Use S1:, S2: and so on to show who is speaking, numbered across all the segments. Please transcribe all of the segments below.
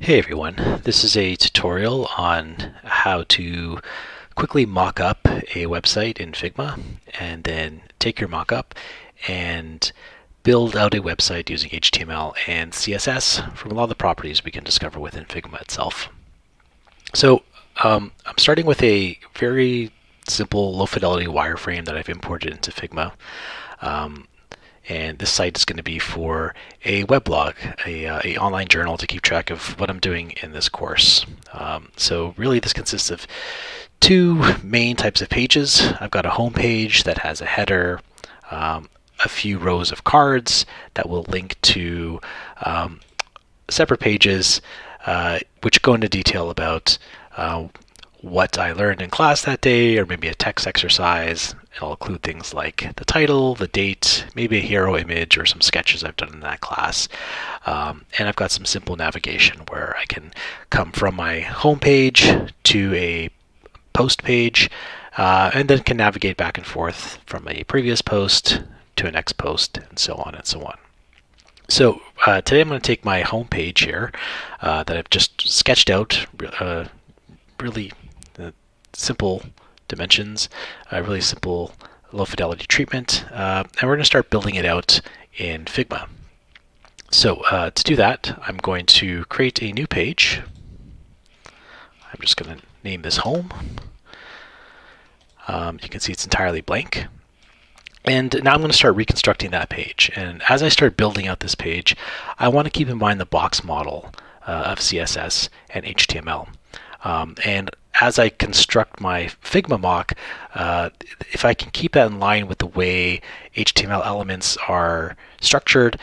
S1: Hey everyone, this is a tutorial on how to quickly mock up a website in Figma and then take your mock-up and build out a website using HTML and CSS from a lot of the properties we can discover within Figma itself. So I'm starting with a very simple low fidelity wireframe that I've imported into Figma. And this site is going to be for a weblog, a online journal to keep track of what I'm doing in this course. So really this consists of two main types of pages. I've got a home page that has a header, a few rows of cards that will link to separate pages which go into detail about what I learned in class that day, or maybe a text exercise. It'll include things like the title, the date, maybe a hero image, or some sketches I've done in that class. And I've got some simple navigation where I can come from my home page to a post page, and then can navigate back and forth from a previous post to a next post, and so on and so on. So today I'm going to take my home page here that I've just sketched out, really simple dimensions, really simple low fidelity treatment, and we're going to start building it out in Figma. So to do that, I'm going to create a new page. I'm just going to name this home. You can see it's entirely blank. And now I'm going to start reconstructing that page. And as I start building out this page, I want to keep in mind the box model of CSS and HTML. And as I construct my Figma mock, if I can keep that in line with the way HTML elements are structured,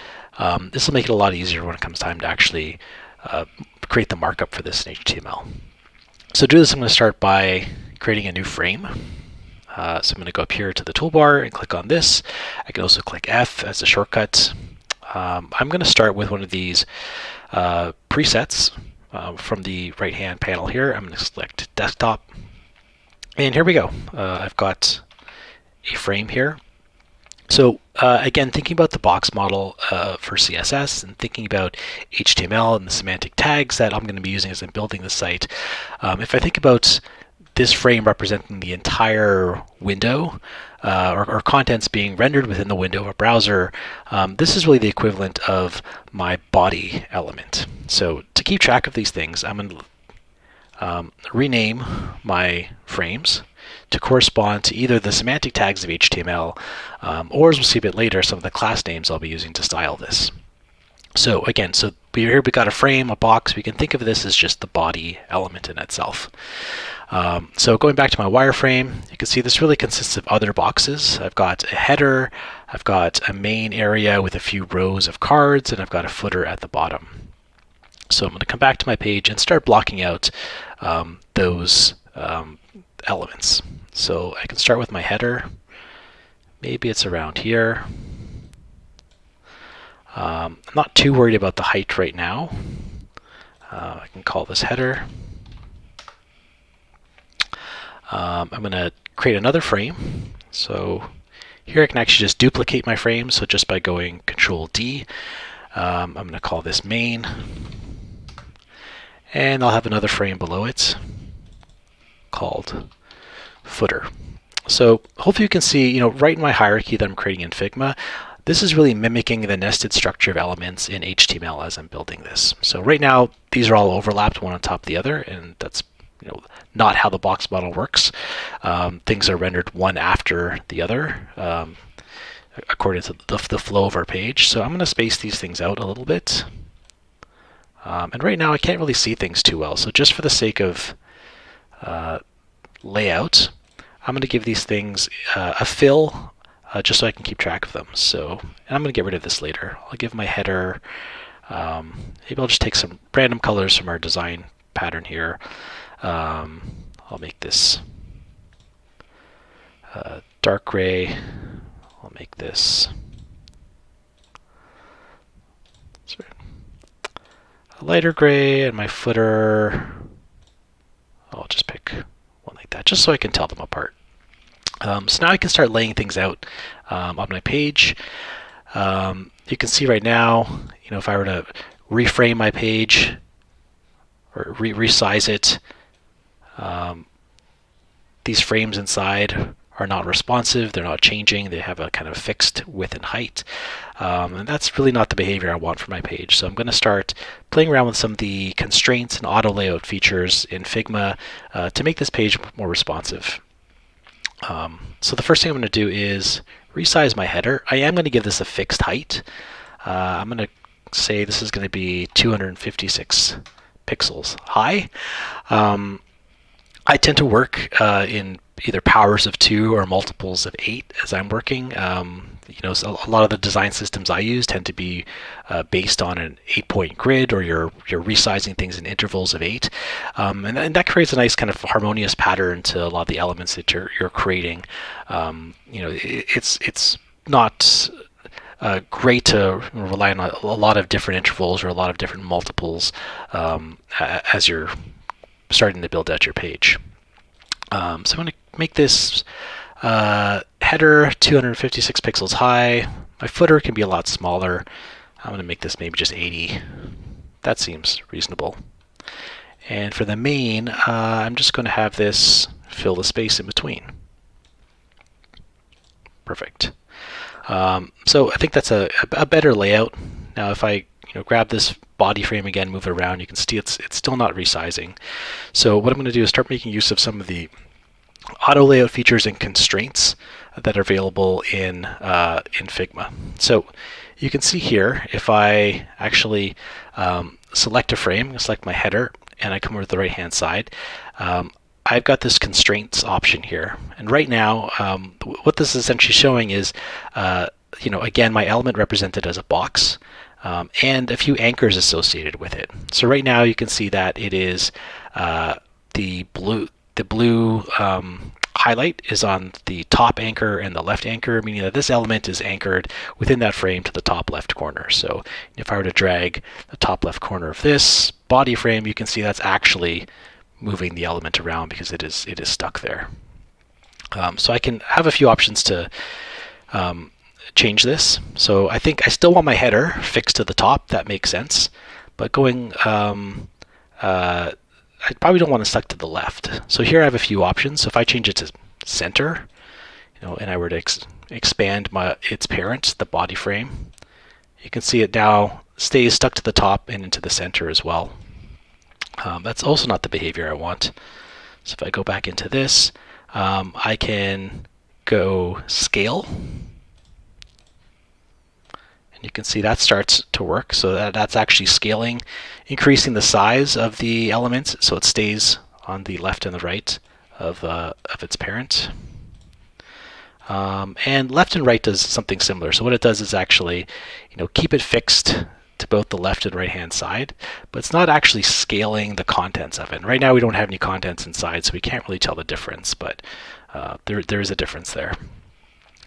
S1: this will make it a lot easier when it comes time to actually create the markup for this in HTML. So to do this, I'm going to start by creating a new frame. So I'm going to go up here to the toolbar and click on this. I can also click F as a shortcut. I'm going to start with one of these presets. From the right-hand panel here, I'm going to select desktop. And here we go. I've got a frame here. So again, thinking about the box model for CSS and thinking about HTML and the semantic tags that I'm going to be using as I'm building the site, if I think about this frame representing the entire window or contents being rendered within the window of a browser, this is really the equivalent of my body element. So to keep track of these things, I'm going to rename my frames to correspond to either the semantic tags of HTML or, as we'll see a bit later, some of the class names I'll be using to style this. So again, here we got a frame, a box. We can think of this as just the body element in itself. So going back to my wireframe, you can see this really consists of other boxes. I've got a header, I've got a main area with a few rows of cards, and I've got a footer at the bottom. So I'm going to come back to my page and start blocking out those elements. So I can start with my header. Maybe it's around here. I'm not too worried about the height right now. I can call this header. I'm going to create another frame. So here I can actually just duplicate my frame. So just by going Control D, I'm going to call this main. And I'll have another frame below it called footer. So hopefully you can see, right in my hierarchy that I'm creating in Figma, this is really mimicking the nested structure of elements in HTML as I'm building this. So right now, these are all overlapped one on top of the other, and that's not how the box model works. Things are rendered one after the other according to the flow of our page. So I'm going to space these things out a little bit. And right now I can't really see things too well. So just for the sake of layout, I'm going to give these things a fill just so I can keep track of them. And I'm going to get rid of this later. I'll give my header, maybe I'll just take some random colors from our design pattern here. I'll make this dark gray. I'll make this a lighter gray, and my footer, I'll just pick one like that, just so I can tell them apart. So now I can start laying things out on my page. You can see right now, if I were to reframe my page, or resize it. These frames inside are not responsive, they're not changing, they have a kind of fixed width and height. And that's really not the behavior I want for my page. So I'm going to start playing around with some of the constraints and auto layout features in Figma to make this page more responsive. So the first thing I'm going to do is resize my header. I am going to give this a fixed height. I'm going to say this is going to be 256 pixels high. I tend to work in either powers of 2 or multiples of 8 as I'm working. So a lot of the design systems I use tend to be based on an 8-point grid, or you're resizing things in intervals of 8, and that creates a nice kind of harmonious pattern to a lot of the elements that you're creating. It's not great to rely on a lot of different intervals or a lot of different multiples as you're starting to build out your page. So I'm going to make this header 256 pixels high. My footer can be a lot smaller. I'm going to make this maybe just 80. That seems reasonable. And for the main, I'm just going to have this fill the space in between. Perfect. So I think that's a better layout. Now if I grab this body frame again, move it around, you can see it's still not resizing. So what I'm going to do is start making use of some of the auto layout features and constraints that are available in Figma. So you can see here, if I actually select a frame, select my header, and I come over to the right hand side, I've got this constraints option here. And right now, what this is essentially showing is, again, my element represented as a box, and a few anchors associated with it. So right now you can see that it is the blue highlight is on the top anchor and the left anchor, meaning that this element is anchored within that frame to the top left corner. So if I were to drag the top left corner of this body frame, you can see that's actually moving the element around because it is stuck there. So I can have a few options to change this. So I think I still want my header fixed to the top. That makes sense. But going, I probably don't want to stuck to the left. So here I have a few options. So if I change it to center, and I were to expand its parent, the body frame, you can see it now stays stuck to the top and into the center as well. That's also not the behavior I want. So if I go back into this, I can go scale. You can see that starts to work. So that's actually scaling, increasing the size of the elements so it stays on the left and the right of its parent. And left and right does something similar. So what it does is actually, keep it fixed to both the left and right hand side, but it's not actually scaling the contents of it. And right now we don't have any contents inside, so we can't really tell the difference, but there is a difference there.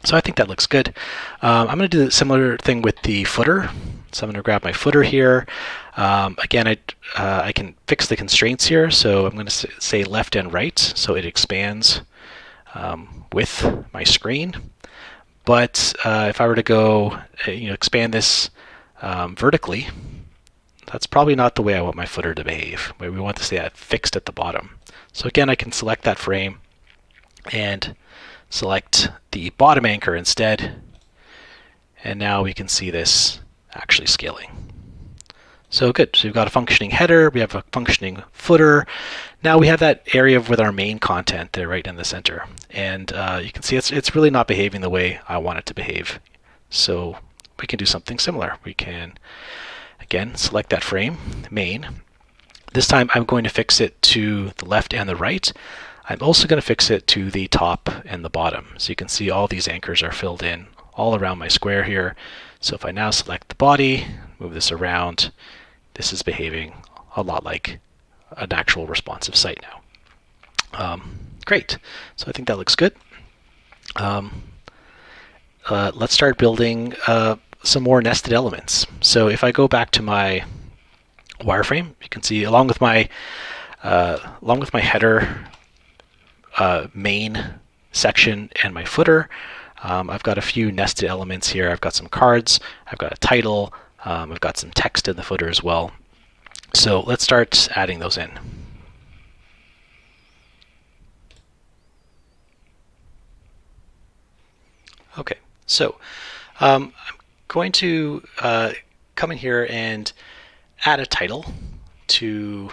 S1: So I think that looks good. I'm going to do a similar thing with the footer. So I'm going to grab my footer here. Again, I can fix the constraints here. So I'm going to say left and right, so it expands with my screen. But if I were to go, expand this vertically, that's probably not the way I want my footer to behave. We want to stay fixed at the bottom. So again, I can select that frame and select the bottom anchor instead, and now we can see this actually scaling. So good. So we've got a functioning header, we have a functioning footer. Now we have that area with our main content there right in the center, and you can see it's really not behaving the way I want it to behave. So we can do something similar. We can again select that frame, main. This time I'm going to fix it to the left and the right. I'm also going to fix it to the top and the bottom. So you can see all these anchors are filled in all around my square here. So if I now select the body, move this around, this is behaving a lot like an actual responsive site now. Great. So I think that looks good. Let's start building some more nested elements. So if I go back to my wireframe, you can see along with my header, main section and my footer, I've got a few nested elements here. I've got some cards, I've got a title, I've got some text in the footer as well. So let's start adding those in. Okay, so I'm going to come in here and add a title to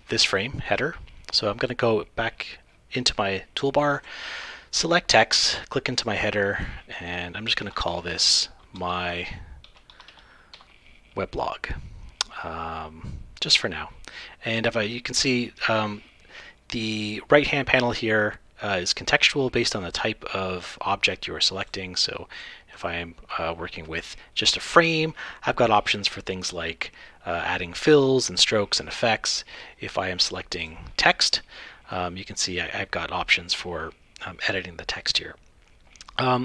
S1: this frame header. So I'm going to go back into my toolbar, select text, click into my header, and I'm just going to call this my weblog, just for now. And if you can see the right-hand panel here is contextual based on the type of object you are selecting. So if I am working with just a frame, I've got options for things like adding fills and strokes and effects. If I am selecting text, you can see I've got options for editing the text here.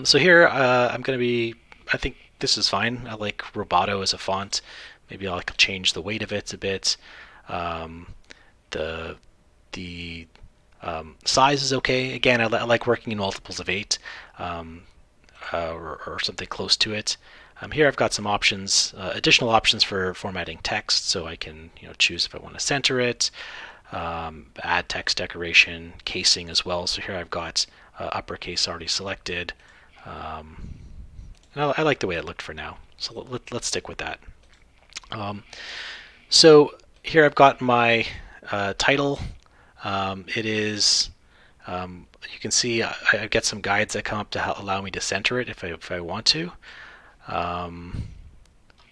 S1: So here I'm going to be, I think this is fine. I like Roboto as a font. Maybe I'll change the weight of it a bit. The size is okay. Again, I like working in multiples of 8 or something close to it. Here I've got some options, additional options for formatting text, so I can choose if I want to center it, add text decoration, casing as well. So here I've got uppercase already selected. And I like the way it looked for now, so let's stick with that. So here I've got my title. It is, you can see I get some guides that come up to allow me to center it if I want to.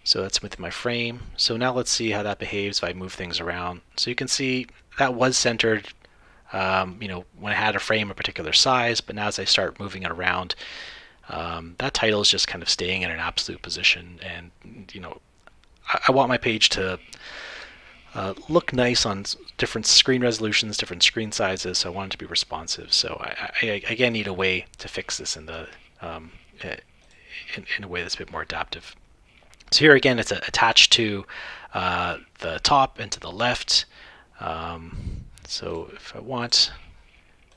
S1: So that's within my frame. So now let's see how that behaves if I move things around. So you can see that was centered when I had a frame a particular size, but now as I start moving it around, that title is just kind of staying in an absolute position. And I want my page to look nice on different screen resolutions, different screen sizes, so I want it to be responsive. So I again need a way to fix this in a way that's a bit more adaptive. So here again, it's attached to the top and to the left. So if I want,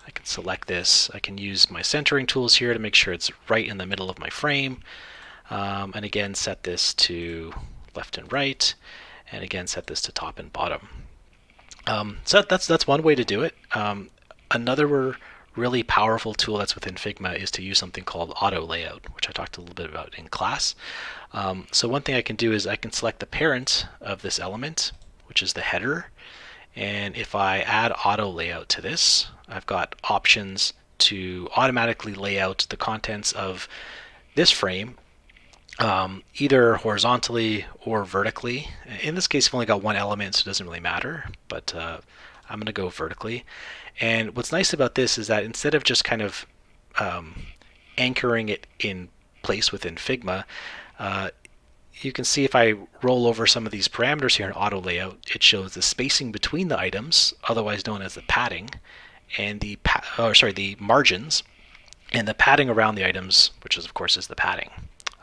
S1: I can select this. I can use my centering tools here to make sure it's right in the middle of my frame. And again, set this to left and right. And again, set this to top and bottom. So that's one way to do it. Another really powerful tool that's within Figma is to use something called auto layout, which I talked a little bit about in class. So one thing I can do is I can select the parent of this element, which is the header. And if I add auto layout to this, I've got options to automatically lay out the contents of this frame either horizontally or vertically. In this case, I've only got one element, so it doesn't really matter, but I'm going to go vertically. And what's nice about this is that instead of just kind of anchoring it in place within Figma, you can see if I roll over some of these parameters here in auto layout, it shows the spacing between the items, otherwise known as the padding, and the margins, and the padding around the items, which is of course is the padding.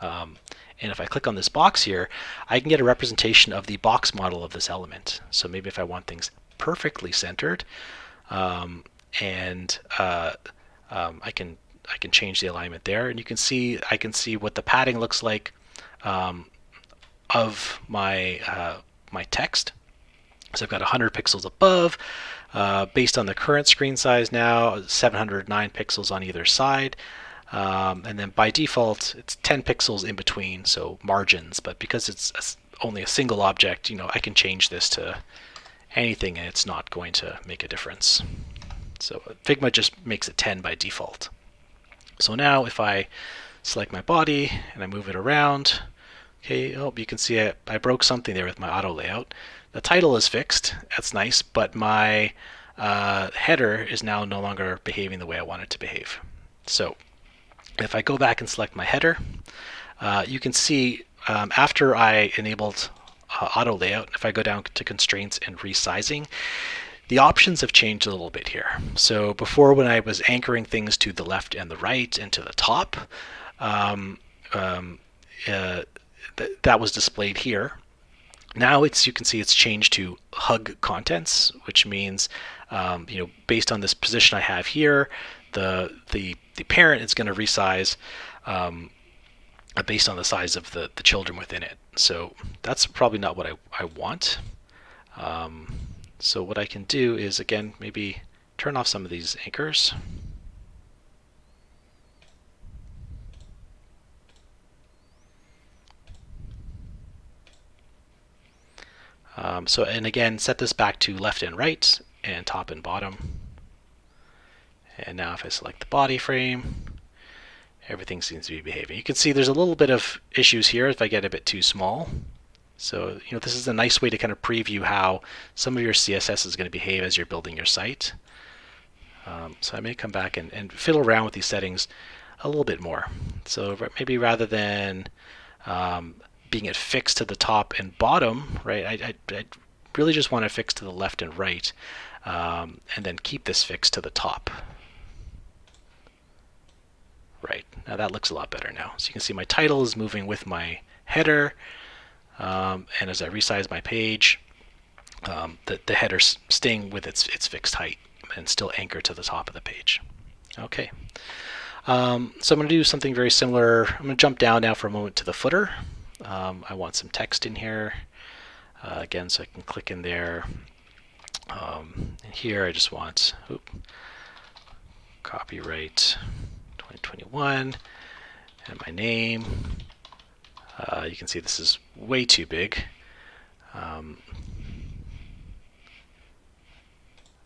S1: And if I click on this box here, I can get a representation of the box model of this element. So maybe if I want things perfectly centered, I can change the alignment there, and you can see I can see what the padding looks like of my my text. So I've got 100 pixels above, based on the current screen size now, 709 pixels on either side. And then by default, it's 10 pixels in between, so margins. But because it's only a single object, I can change this to anything, and it's not going to make a difference. So Figma just makes it 10 by default. So now if I select my body and I move it around, okay, you can see I broke something there with my auto layout. The title is fixed, that's nice, but my header is now no longer behaving the way I want it to behave. So if I go back and select my header, you can see after I enabled auto layout, if I go down to constraints and resizing, the options have changed a little bit here. So before, when I was anchoring things to the left and the right and to the top, that was displayed here. Now you can see it's changed to hug contents, which means based on this position I have here, the parent is going to resize based on the size of the children within it. So that's probably not what I want. So what I can do is, again, maybe turn off some of these anchors. And again, set this back to left and right and top and bottom. And now if I select the body frame, everything seems to be behaving. You can see there's a little bit of issues here if I get a bit too small. So this is a nice way to kind of preview how some of your CSS is going to behave as you're building your site. So I may come back and fiddle around with these settings a little bit more. So maybe rather than being it fixed to the top and bottom, right? I really just want to fix to the left and right, and then keep this fixed to the top. Right, now that looks a lot better now. So you can see my title is moving with my header, and as I resize my page, the header's staying with its fixed height and still anchored to the top of the page. Okay, so I'm going to do something very similar. I'm going to jump down now for a moment to the footer. I want some text in here. Again, so I can click in there. And here I just want copyright 2021 and my name. You can see this is way too big.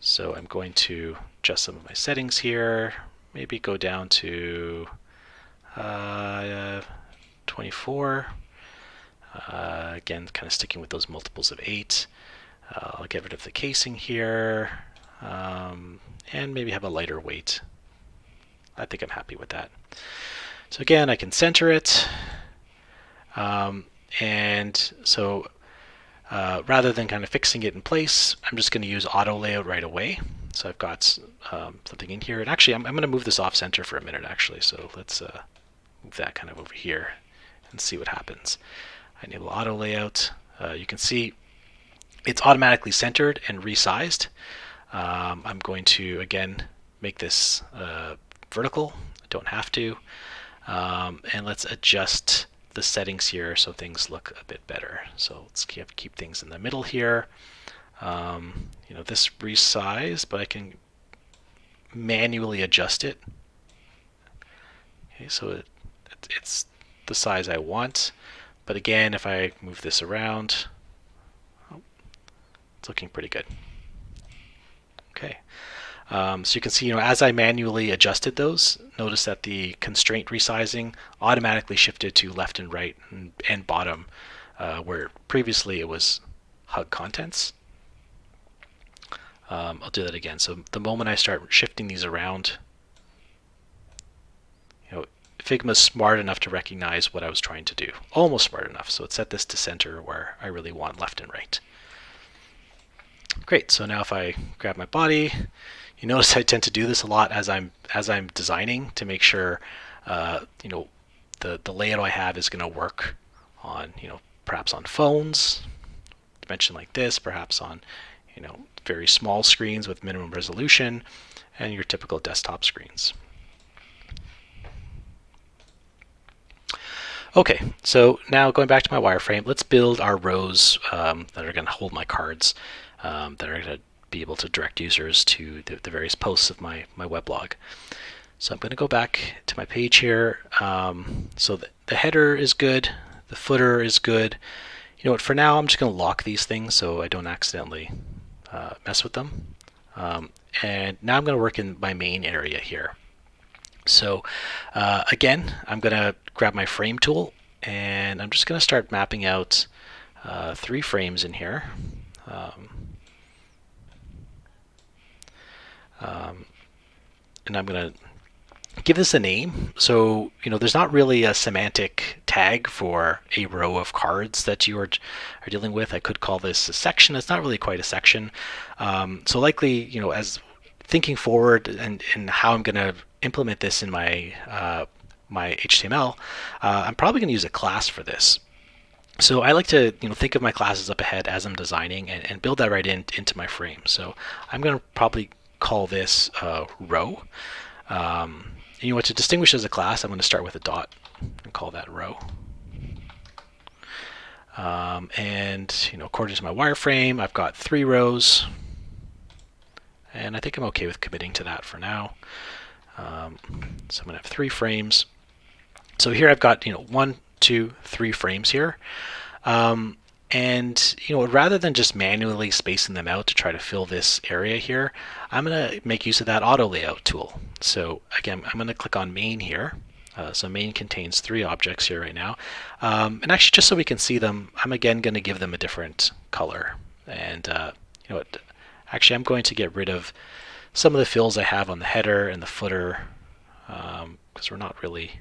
S1: So I'm going to adjust some of my settings here. Maybe go down to 24. Again, kind of sticking with those multiples of 8. I'll get rid of the casing here, and maybe have a lighter weight. I think I'm happy with that. So again, I can center it, and so rather than kind of fixing it in place, I'm just going to use auto layout right away. So I've got something in here, and actually I'm going to move this off center for a minute actually. So let's move that kind of over here and see what happens. I enable auto layout. You can see it's automatically centered and resized. I'm going to again make this vertical. I don't have to. And let's adjust the settings here so things look a bit better. So let's keep things in the middle here. This resize, but I can manually adjust it. Okay, so it's the size I want. But again, if I move this around, it's looking pretty good. Okay. So you can see, as I manually adjusted those, notice that the constraint resizing automatically shifted to left and right and bottom, where previously it was hug contents. I'll do that again. So the moment I start shifting these around, Figma's smart enough to recognize what I was trying to do. Almost smart enough. So it set this to center where I really want left and right. Great. So now if I grab my body, you notice I tend to do this a lot as I'm designing to make sure the layout I have is going to work on perhaps on phones, dimension like this, perhaps on very small screens with minimum resolution, and your typical desktop screens. Okay, so now going back to my wireframe, let's build our rows that are going to hold my cards, that are going to be able to direct users to the various posts of my weblog. So I'm going to go back to my page here. So the header is good, the footer is good. You know what, for now I'm just going to lock these things so I don't accidentally mess with them. And now I'm going to work in my main area here. So again, I'm going to grab my frame tool and I'm just going to start mapping out 3 frames in here. And I'm going to give this a name. So, there's not really a semantic tag for a row of cards that you are dealing with. I could call this a section. It's not really quite a section. So likely, as thinking forward and how I'm going to implement this in my my HTML, I'm probably going to use a class for this. So I like to think of my classes up ahead as I'm designing and build that right into my frame. So I'm going to probably call this row. To distinguish as a class, I'm going to start with a dot and call that row. And according to my wireframe, I've got 3 rows, and I think I'm okay with committing to that for now. So I'm going to have 3 frames. So here I've got 1, 2, 3 frames here. And rather than just manually spacing them out to try to fill this area here, I'm going to make use of that auto layout tool. So again, I'm going to click on main here. So main contains 3 objects here right now. And actually, just so we can see them, I'm again going to give them a different color. And actually, I'm going to get rid of some of the fills I have on the header and the footer, because we're not really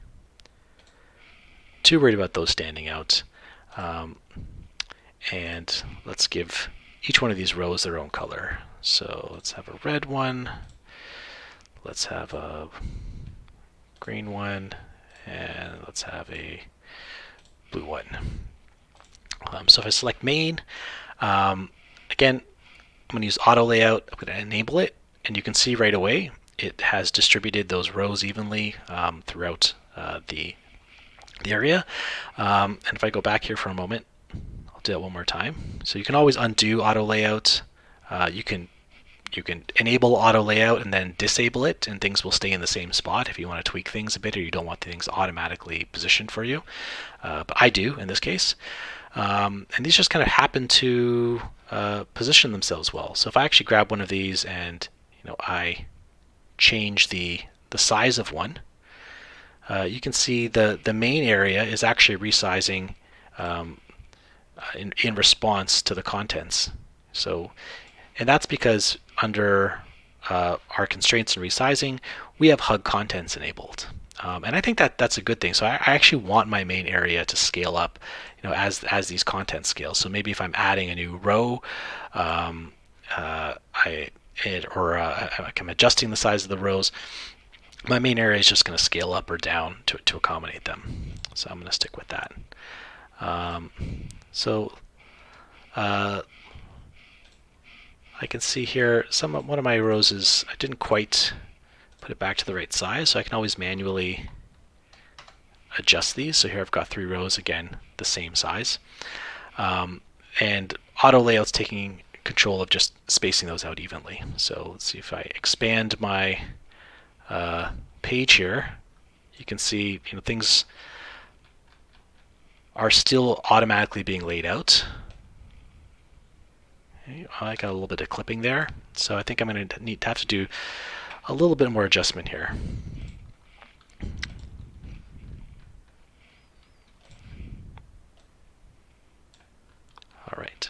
S1: too worried about those standing out. And let's give each one of these rows their own color. So let's have a red one, let's have a green one, and let's have a blue one. So if I select main, again, I'm going to use auto layout. I'm going to enable it, and you can see right away it has distributed those rows evenly throughout the area. And if I go back here for a moment, I'll do that one more time. So you can always undo auto layout. You can enable auto layout and then disable it, and things will stay in the same spot if you want to tweak things a bit or you don't want things automatically positioned for you. But I do in this case. And these just kind of happen to position themselves well. So if I actually grab one of these and I change the size of one, you can see the main area is actually resizing in response to the contents. So, and that's because under our constraints and resizing, we have hug contents enabled. And I think that's a good thing. So I actually want my main area to scale up, as these contents scale. So maybe if I'm adding a new row, I'm adjusting the size of the rows, my main area is just going to scale up or down to accommodate them. So I'm going to stick with that. I can see here one of my rows is I didn't quite put it back to the right size, so I can always manually adjust these. So here I've got 3 rows, again, the same size. And auto layout's taking control of just spacing those out evenly. So let's see if I expand my page here, you can see things are still automatically being laid out. Okay, I got a little bit of clipping there, so I think I'm going to have to do a little bit more adjustment here. All right.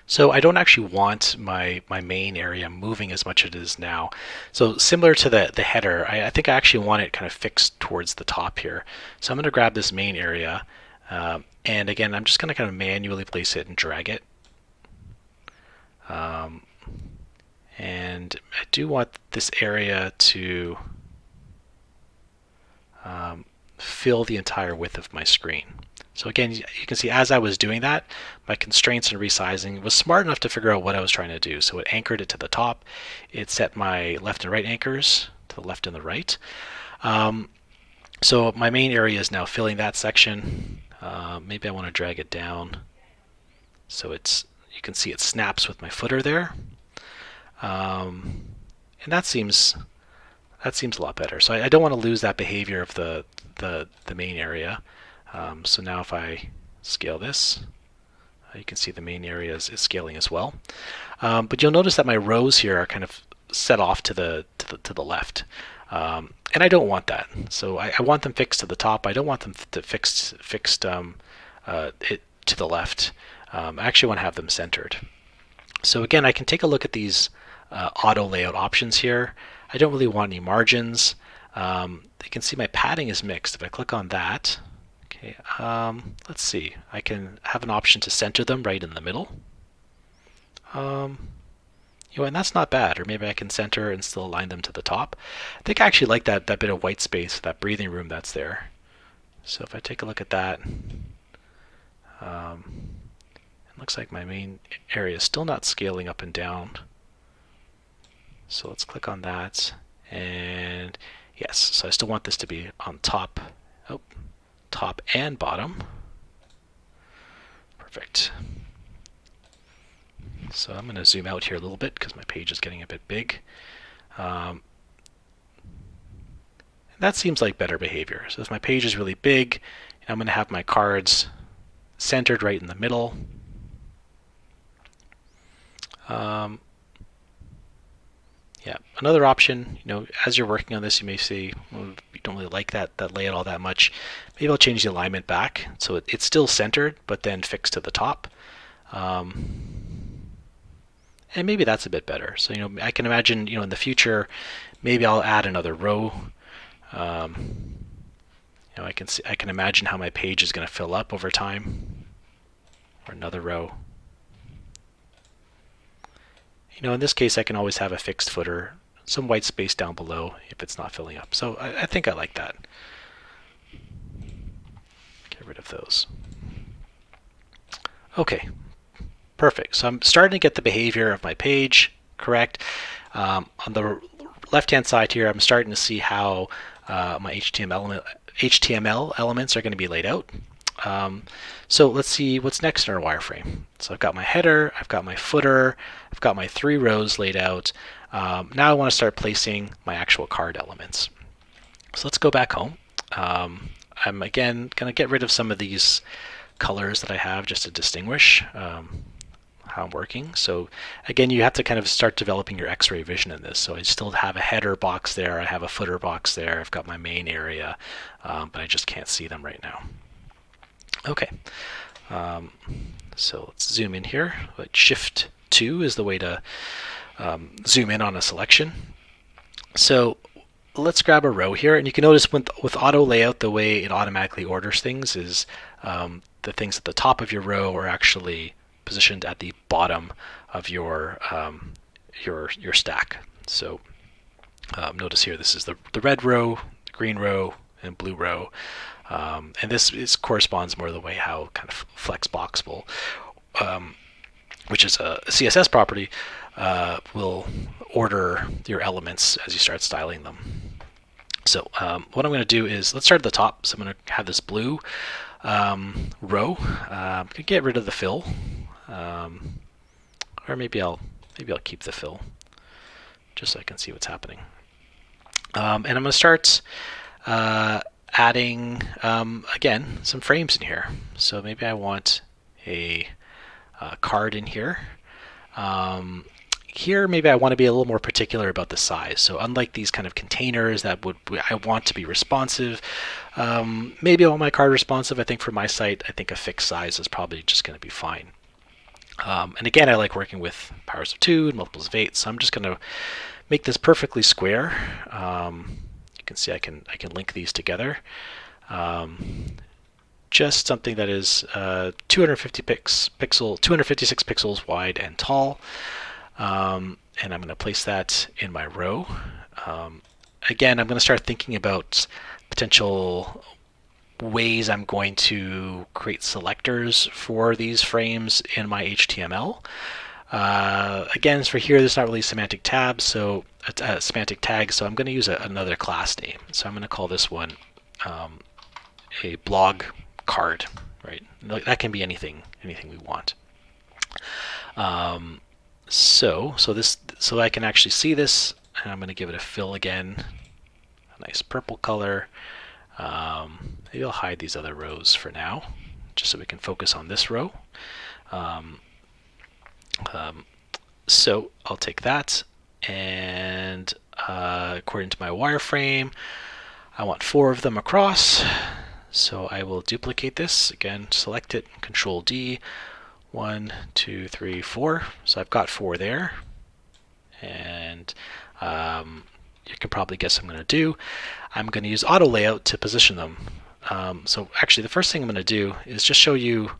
S1: So I don't actually want my main area moving as much as it is now. So similar to the header, I think I actually want it kind of fixed towards the top here. So I'm going to grab this main area, and again, I'm just going to kind of manually place it and drag it. And I do want this area to fill the entire width of my screen. So again, you can see as I was doing that, my constraints and resizing was smart enough to figure out what I was trying to do. So it anchored it to the top. It set my left and right anchors to the left and the right. So my main area is now filling that section. Maybe I want to drag it down so you can see it snaps with my footer there. And that seems a lot better. So I don't want to lose that behavior of the main area. So now if I scale this, you can see the main area is scaling as well. But you'll notice that my rows here are kind of set off to the left. And I don't want that. So I want them fixed to the top. I don't want them to fixed it to the left. I actually want to have them centered. So again, I can take a look at these auto layout options here. I don't really want any margins. You can see my padding is mixed. If I click on that, okay, let's see. I can have an option to center them right in the middle. And that's not bad. Or maybe I can center and still align them to the top. I think I actually like that bit of white space, that breathing room that's there. So if I take a look at that, it looks like my main area is still not scaling up and down. So let's click on that, and yes, so I still want this to be on top. Oh, top and bottom. Perfect. So I'm going to zoom out here a little bit because my page is getting a bit big. That seems like better behavior. So if my page is really big, I'm going to have my cards centered right in the middle. Yeah, another option, as you're working on this, you may say, well, you don't really like that layout all that much. Maybe I'll change the alignment back so it's still centered, but then fixed to the top. And maybe that's a bit better. So, I can imagine, in the future, maybe I'll add another row. I can imagine how my page is going to fill up over time, or another row. In this case, I can always have a fixed footer, some white space down below if it's not filling up. So I think I like that. Get rid of those. Okay, perfect. So I'm starting to get the behavior of my page correct. On the left-hand side here, I'm starting to see how my HTML elements are going to be laid out. So let's see what's next in our wireframe. So I've got my header, I've got my footer, I've got my 3 rows laid out. Now I want to start placing my actual card elements. So let's go back home. I'm again going to get rid of some of these colors that I have just to distinguish how I'm working. So again, you have to kind of start developing your X-ray vision in this. So I still have a header box there, I have a footer box there, I've got my main area, but I just can't see them right now. Okay, so let's zoom in here. Shift 2 is the way to zoom in on a selection. So let's grab a row here, and you can notice with auto layout, the way it automatically orders things is the things at the top of your row are actually positioned at the bottom of your stack. So notice here, this is the red row, the green row, and blue row. And this corresponds more to the way how kind of flexboxable, which is a CSS property, will order your elements as you start styling them. So what I'm going to do is, let's start at the top. So I'm going to have this blue row. I'm going to get rid of the fill, or maybe I'll keep the fill, just so I can see what's happening. And I'm going to start adding, again, some frames in here. So maybe I want a card in here. Here, maybe I want to be a little more particular about the size. So unlike these kind of containers that I want to be responsive, maybe I want my card responsive. I think for my site, I think a fixed size is probably just going to be fine. And again, I like working with powers of 2 and multiples of 8. So I'm just going to make this perfectly square. You can see I can link these together. Just something that is 256 pixels wide and tall. And I'm going to place that in my row. Again, I'm going to start thinking about potential ways I'm going to create selectors for these frames in my HTML. Again, for here, there's not really semantic tabs, so semantic tags. So I'm going to use another class name. So I'm going to call this one a blog card. Right? That can be anything we want. So I can actually see this, and I'm going to give it a fill again, a nice purple color. Maybe I'll hide these other rows for now, just so we can focus on this row. So I'll take that, and according to my wireframe, I want 4 of them across. So I will duplicate this again, select it, Control D. 1, 2, 3, 4. So I've got 4 there, and you can probably guess what I'm going to do. I'm going to use auto layout to position them. So actually, the first thing I'm going to do is just show you.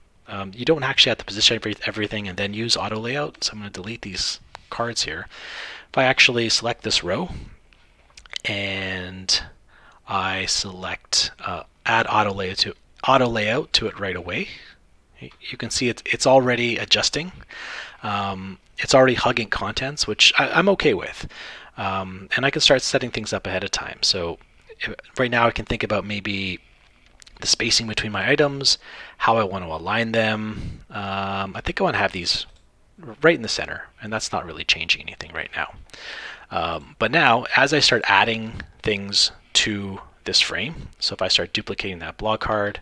S1: You don't actually have to position everything and then use auto layout. So I'm going to delete these cards here. If I actually select this row and I select add auto layout to it right away, you can see it's already adjusting. It's already hugging contents, which I'm okay with. And I can start setting things up ahead of time. So right now I can think about maybe the spacing between my items, how I want to align them. I think I want to have these right in the center, and that's not really changing anything right now. But now, as I start adding things to this frame, so if I start duplicating that blog card,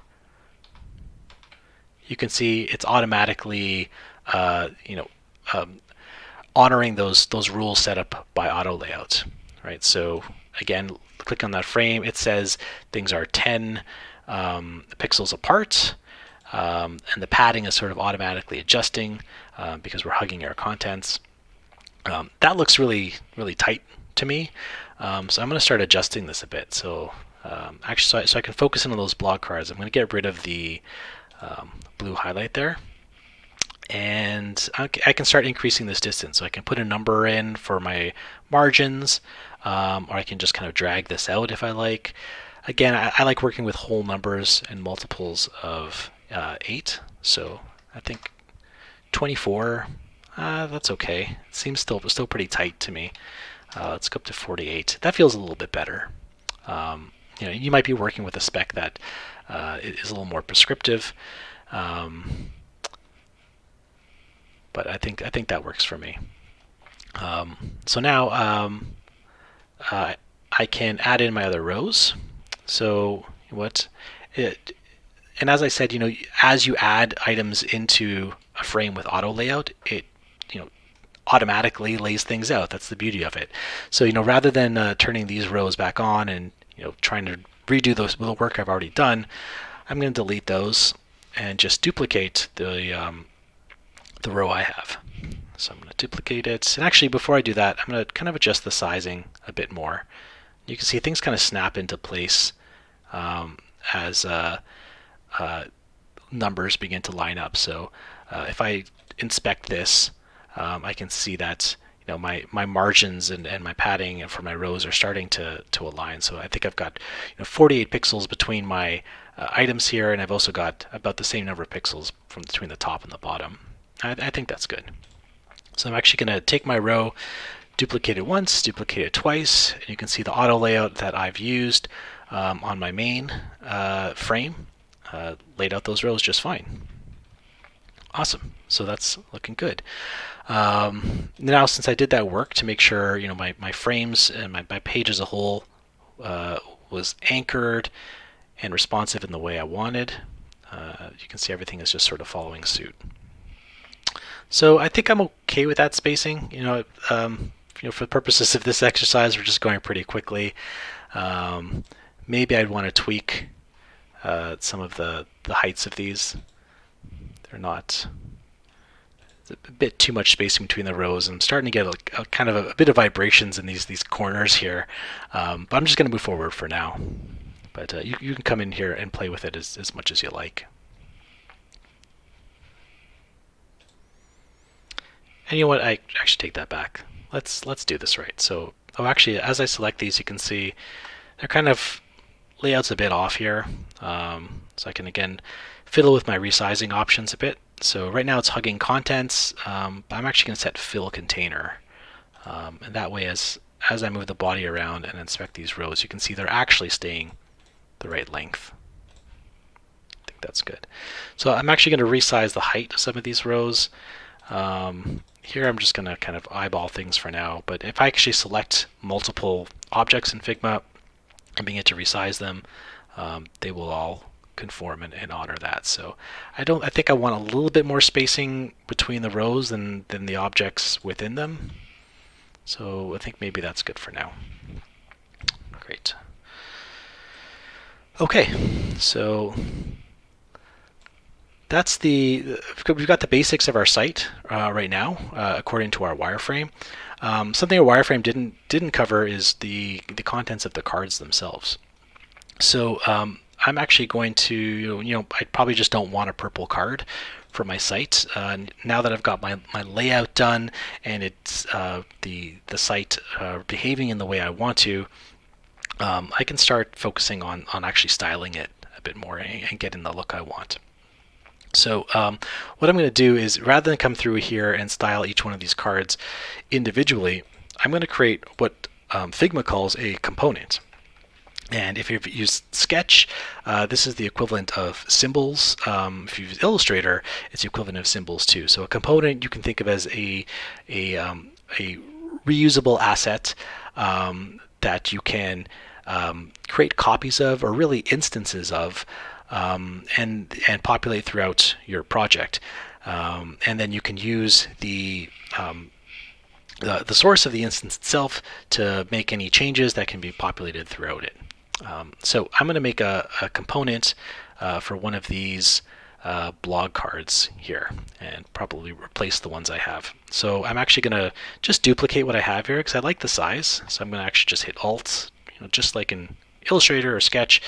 S1: you can see it's automatically, honoring those rules set up by auto layout, right? So again, click on that frame. It says things are 10 pixels apart, and the padding is sort of automatically adjusting because we're hugging our contents. That looks really, really tight to me. So I'm going to start adjusting this a bit. So actually, so I can focus in on those blog cards. I'm going to get rid of the blue highlight there. And I can start increasing this distance. So I can put a number in for my margins, or I can just kind of drag this out if I like. Again, I like working with whole numbers and multiples of 8. So I think 24, that's okay. It seems still pretty tight to me. Let's go up to 48. That feels a little bit better. You might be working with a spec that is a little more prescriptive. But I think that works for me. So now I can add in my other rows. So and as I said, as you add items into a frame with auto layout, it automatically lays things out. That's the beauty of it. So rather than turning these rows back on and trying to redo the work I've already done, I'm going to delete those and just duplicate the row I have. So I'm going to duplicate it. And actually, before I do that, I'm going to kind of adjust the sizing a bit more. You can see things kind of snap into place as numbers begin to line up. So if I inspect this, I can see that my margins and my padding for my rows are starting to align. So I think I've got 48 pixels between my items here, and I've also got about the same number of pixels from between the top and the bottom. I think that's good. So I'm actually going to take my row, duplicate it once, duplicate it twice, and you can see the auto layout that I've used on my main frame laid out those rows just fine. Awesome. So that's looking good. Now, since I did that work to make sure my frames and my page as a whole was anchored and responsive in the way I wanted, you can see everything is just sort of following suit. So I think I'm okay with that spacing. For the purposes of this exercise, we're just going pretty quickly. Maybe I'd want to tweak some of the heights of these. They're not. There's a bit too much spacing between the rows. I'm starting to get kind of a bit of vibrations in these corners here. But I'm just going to move forward for now. But you can come in here and play with it as much as you like. And you know what? I actually take that back. Let's do this right. So, actually, as I select these, you can see they're kind of layouts a bit off here. So I can again fiddle with my resizing options a bit. So right now it's hugging contents, but I'm actually going to set fill container, and that way, as I move the body around and inspect these rows, you can see they're actually staying the right length. I think that's good. So I'm actually going to resize the height of some of these rows. Here I'm just going to kind of eyeball things for now, but if I actually select multiple objects in Figma and begin to resize them, they will all conform and honor that. So I think I want a little bit more spacing between the rows than the objects within them. So I think maybe that's good for now. Great. Okay, so we've got the basics of our site right now, according to our wireframe. Something our wireframe didn't cover is the contents of the cards themselves. So I'm actually going to, I probably just don't want a purple card for my site. Now that I've got my layout done and it's the site behaving in the way I want to, I can start focusing on actually styling it a bit more and getting the look I want. So what I'm going to do is, rather than come through here and style each one of these cards individually, I'm going to create what Figma calls a component. And if you've used Sketch, this is the equivalent of symbols. If you've used Illustrator, it's the equivalent of symbols too. So a component you can think of as a reusable asset that you can create copies of, or really instances of, and populate throughout your project. And then you can use the source of the instance itself to make any changes that can be populated throughout it. So I'm going to make a component for one of these blog cards here, and probably replace the ones I have. So I'm actually going to just duplicate what I have here because I like the size. So I'm going to actually just hit Alt, just like in Illustrator or Sketch,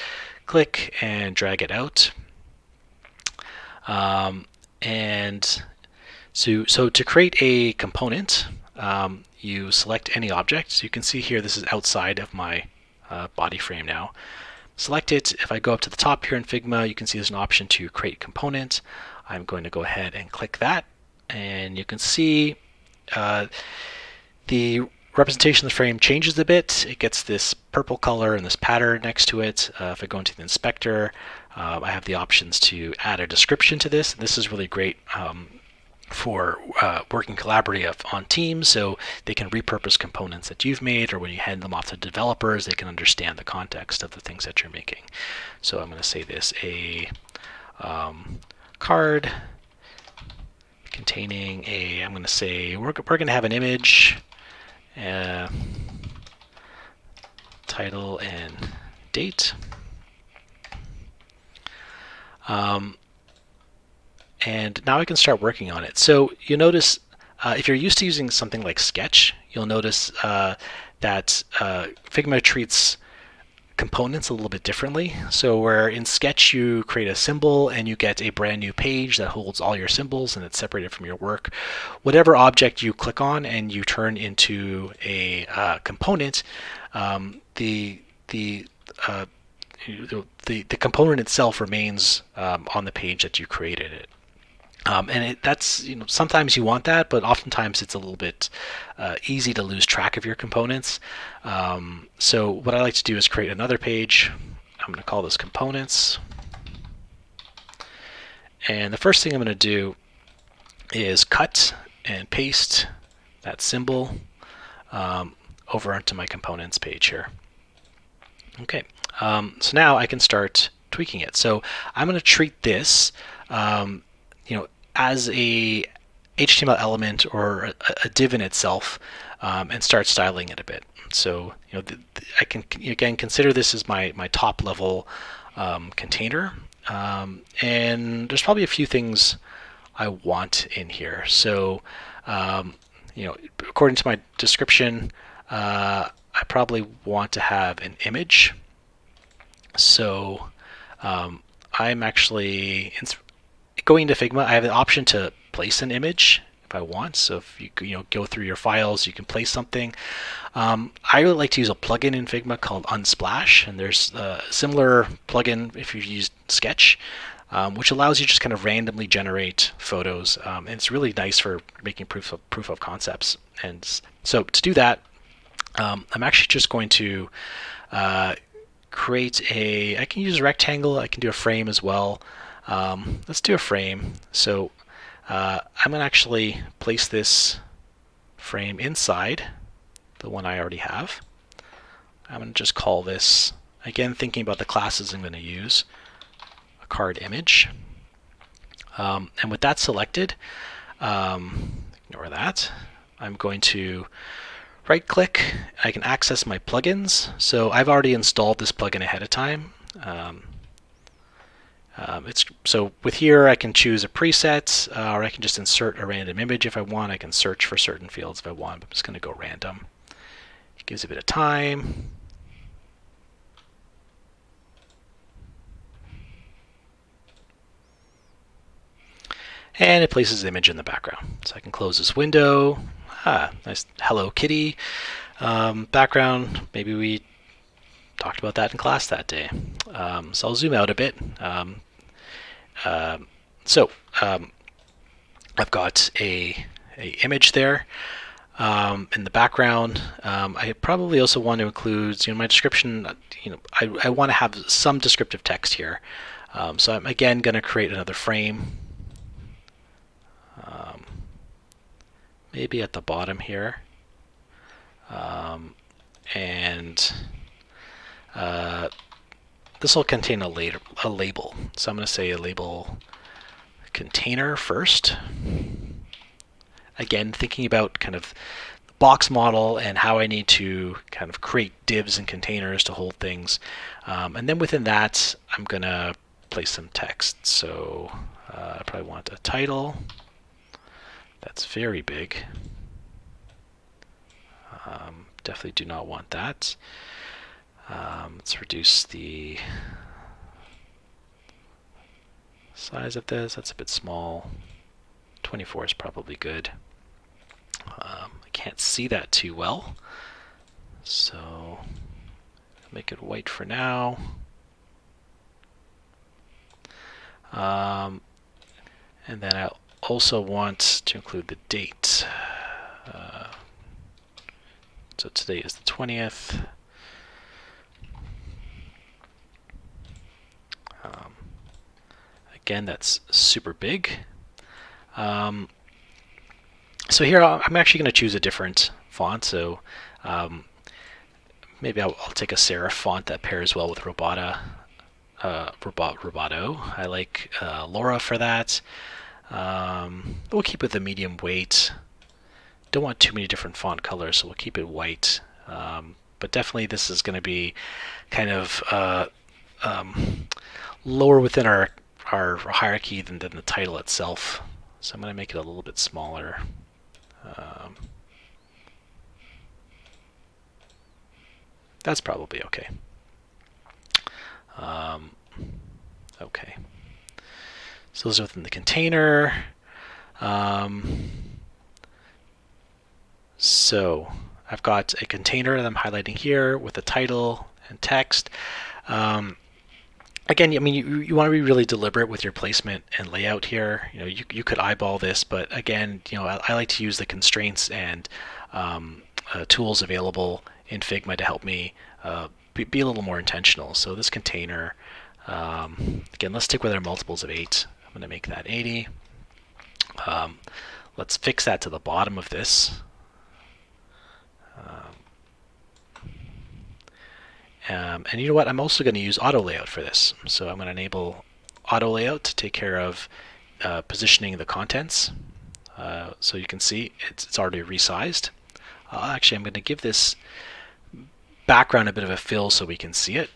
S1: click and drag it out. And so to create a component, you select any object. So you can see here this is outside of my body frame now. Select it. If I go up to the top here in Figma, you can see there's an option to create component. I'm going to go ahead and click that, and you can see the representation of the frame changes a bit. It gets this purple color and this pattern next to it. If I go into the inspector, I have the options to add a description to this. This is really great for working collaborative on teams, so they can repurpose components that you've made, or when you hand them off to developers, they can understand the context of the things that you're making. So I'm going to say this a card containing a, I'm going to say we're going to have an image, title and date. And now I can start working on it. So you notice if you're used to using something like Sketch, you'll notice that Figma treats components a little bit differently. So where in Sketch you create a symbol and you get a brand new page that holds all your symbols and it's separated from your work, whatever object you click on and you turn into a component, the component itself remains on the page that you created it. And that's, sometimes you want that, but oftentimes it's a little bit easy to lose track of your components. So what I like to do is create another page. I'm going to call this components. And the first thing I'm going to do is cut and paste that symbol over onto my components page here. Okay, so now I can start tweaking it. So I'm going to treat this as a HTML element or a div in itself, and start styling it a bit. So I can again consider this as my top level container, and there's probably a few things I want in here. So according to my description, I probably want to have an image. So I'm actually going to Figma. I have the option to place an image if I want. So if you go through your files, you can place something. I really like to use a plugin in Figma called Unsplash, and there's a similar plugin if you use Sketch, which allows you to just kind of randomly generate photos. And it's really nice for making proof of concepts. And so to do that, I'm actually just going to create I can use a rectangle, I can do a frame as well. Let's do a frame. So I'm going to actually place this frame inside the one I already have. I'm going to just call this, again thinking about the classes I'm going to use, a card image. And with that selected, ignore that, I'm going to right click. I can access my plugins. So I've already installed this plugin ahead of time. So with here I can choose a preset, or I can just insert a random image if I want. I can search for certain fields if I want. I'm just going to go random. It gives a bit of time. And it places the image in the background. So I can close this window. Nice Hello Kitty background. Maybe we talked about that in class that day. So I'll zoom out a bit. I've got a image there. In the background, I probably also want to include, my description. I want to have some descriptive text here. So I'm again going to create another frame, maybe at the bottom here, and this will contain a label. So I'm going to say a label container first. Again, thinking about kind of the box model and how I need to kind of create divs and containers to hold things. And then within that, I'm going to place some text. So I probably want a title. That's very big. Definitely do not want that. Let's reduce the size of this. That's a bit small. 24 is probably good. I can't see that too well, so make it white for now. And then I also want to include the date. So today is the 20th. Again, that's super big. So here I'm actually going to choose a different font. So maybe I'll take a serif font that pairs well with Roboto. I like Laura for that. We'll keep it the medium weight. Don't want too many different font colors, so we'll keep it white. But definitely this is going to be kind of lower within our hierarchy than the title itself. So I'm going to make it a little bit smaller. That's probably okay. Okay. So those are within the container. So I've got a container that I'm highlighting here with a title and text. Again, I mean, you want to be really deliberate with your placement and layout here. You could eyeball this, but again, I like to use the constraints and tools available in Figma to help me be a little more intentional. So this container, again, let's stick with our multiples of 8. I'm going to make that 80. Let's fix that to the bottom of this. And you know what? I'm also going to use auto layout for this. So I'm going to enable auto layout to take care of positioning the contents. So you can see it's already resized. Actually, I'm going to give this background a bit of a fill so we can see it,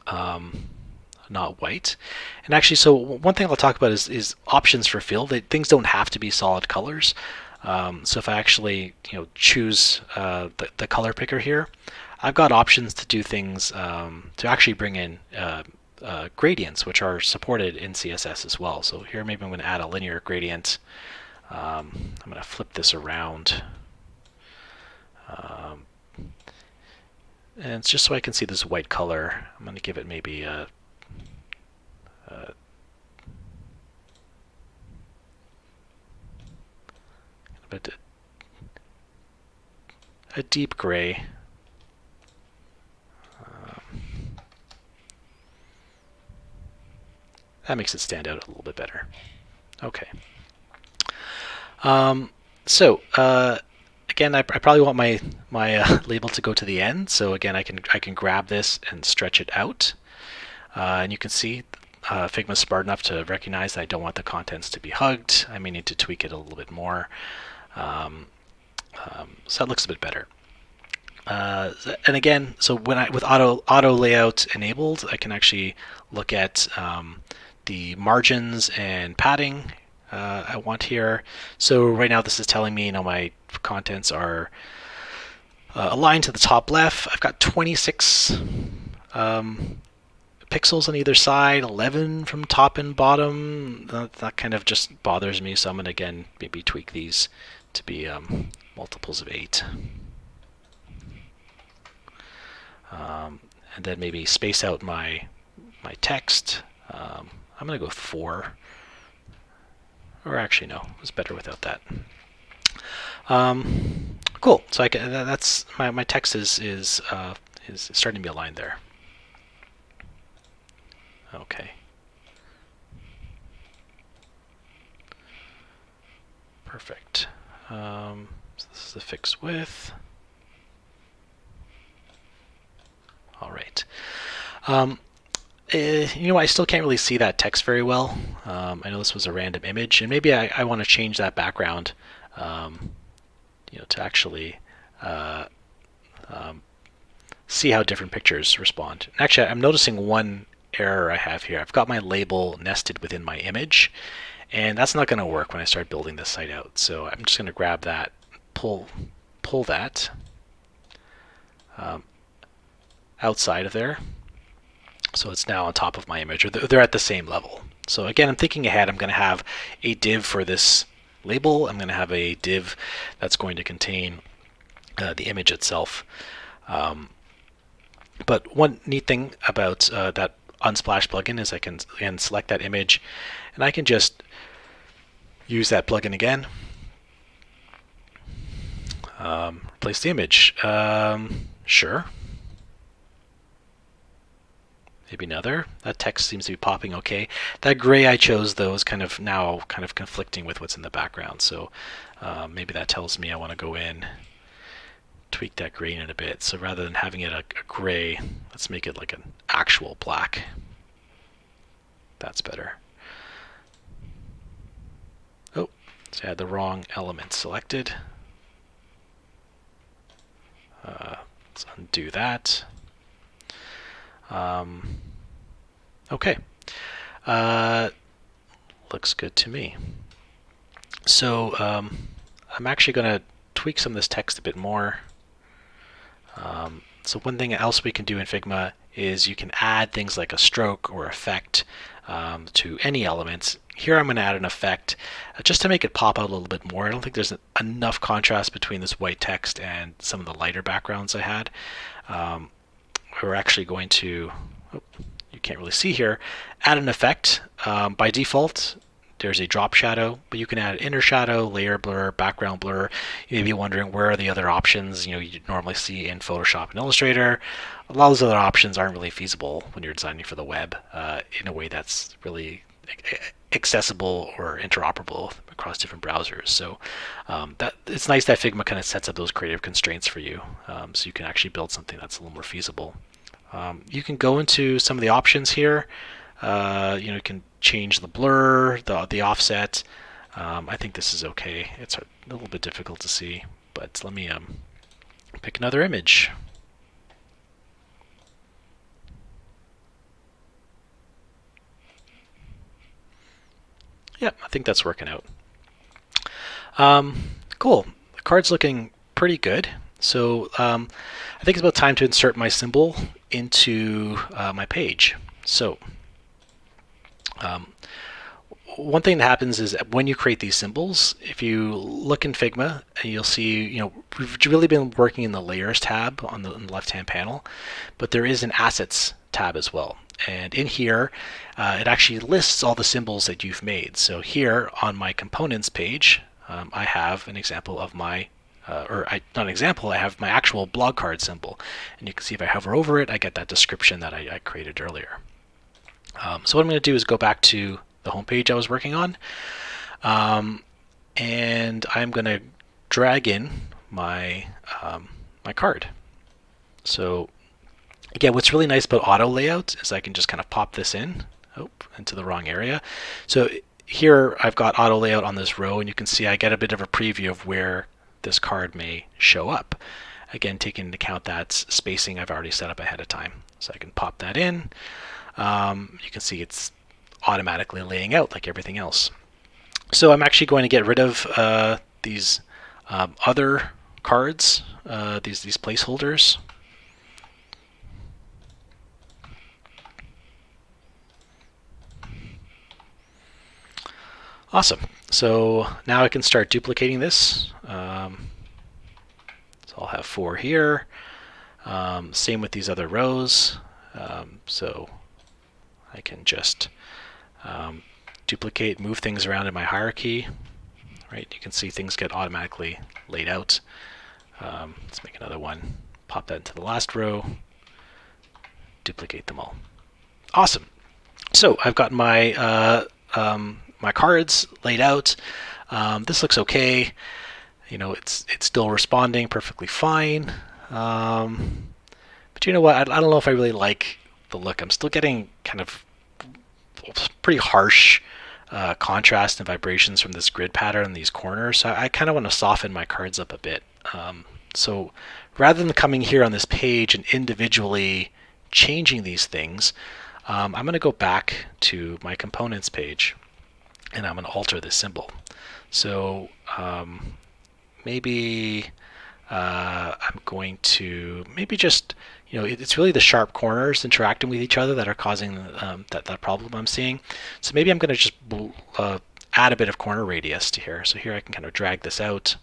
S1: not white. And actually, so one thing I'll talk about is options for fill. Things don't have to be solid colors. So if I actually choose the color picker here, I've got options to do things to actually bring in gradients, which are supported in CSS as well. So here maybe I'm going to add a linear gradient. I'm going to flip this around. And it's just so I can see this white color. I'm going to give it maybe a deep gray. That makes it stand out a little bit better. Okay. So again, I probably want my label to go to the end. So again, I can grab this and stretch it out, and you can see Figma's smart enough to recognize that I don't want the contents to be hugged. I may need to tweak it a little bit more. So that looks a bit better. And again, so with auto layout enabled, I can actually look at the margins and padding I want here. So right now this is telling me my contents are aligned to the top left. I've got 26 pixels on either side, 11 from top and bottom. That kind of just bothers me, so I'm going to again maybe tweak these to be multiples of 8. And then maybe space out my text. I'm going to go 4. Or actually, no, it was better without that. Cool. So I can, that's my text is starting to be aligned there. Okay. Perfect. So this is the fixed width. All right. I still can't really see that text very well. I know this was a random image, and maybe I want to change that background, to actually see how different pictures respond. Actually, I'm noticing one error I have here. I've got my label nested within my image, and that's not going to work when I start building this site out. So I'm just going to grab that, pull that outside of there. So it's now on top of my image, or they're at the same level. So again, I'm thinking ahead. I'm going to have a div for this label. I'm going to have a div that's going to contain the image itself. But one neat thing about that Unsplash plugin is I can select that image, and I can just use that plugin again. Replace the image. Sure. Maybe another. That text seems to be popping okay. That gray I chose, though, is kind of conflicting with what's in the background. So maybe that tells me I want to go in, tweak that gray in it a bit. So rather than having it a gray, let's make it like an actual black. That's better. Oh, so I had the wrong element selected. Let's undo that. Okay. Looks good to me. So I'm actually going to tweak some of this text a bit more. So one thing else we can do in Figma is you can add things like a stroke or effect to any elements. Here I'm going to add an effect just to make it pop out a little bit more. I don't think there's enough contrast between this white text and some of the lighter backgrounds I had. We're actually going to, you can't really see here, add an effect. By default, there's a drop shadow, but you can add inner shadow, layer blur, background blur. You may be wondering where are the other options you normally see in Photoshop and Illustrator. A lot of those other options aren't really feasible when you're designing for the web in a way that's really accessible or interoperable across different browsers. So that it's nice that Figma kind of sets up those creative constraints for you, so you can actually build something that's a little more feasible. You can go into some of the options here. You can change the blur, the offset. I think this is okay. It's a little bit difficult to see, but let me pick another image. Yep, I think that's working out. Cool. The card's looking pretty good. So I think it's about time to insert my symbol into my page. So one thing that happens is when you create these symbols, if you look in Figma, you'll see, we've really been working in the Layers tab on the left-hand panel, but there is an Assets tab as well. And in here, it actually lists all the symbols that you've made. So here on my Components page, I have an example of my, not an example, I have my actual blog card symbol. And you can see if I hover over it, I get that description that I created earlier. So what I'm going to do is go back to the home page I was working on, and I'm going to drag in my my card. So again, what's really nice about auto layout is I can just kind of pop this in, into the wrong area. So here I've got auto layout on this row, and you can see I get a bit of a preview of where this card may show up. Again, taking into account that spacing I've already set up ahead of time. So I can pop that in. You can see it's automatically laying out like everything else. So I'm actually going to get rid of these other cards, these placeholders. Awesome. So now I can start duplicating this. So I'll have 4 here. Same with these other rows. So I can just duplicate, move things around in my hierarchy. right? You can see things get automatically laid out. Let's make another one. Pop that into the last row. Duplicate them all. Awesome. So I've got my my cards laid out. This looks okay. You know, it's still responding perfectly fine. But you know what? I don't know if I really like the look. I'm still getting kind of pretty harsh contrast and vibrations from this grid pattern in these corners. So I kind of want to soften my cards up a bit. So rather than coming here on this page and individually changing these things, I'm going to go back to my components page and I'm going to alter this symbol. So maybe I'm going to just, you know, it's really the sharp corners interacting with each other that are causing that problem I'm seeing. So maybe I'm going to just add a bit of corner radius to here. So here I can kind of drag this out.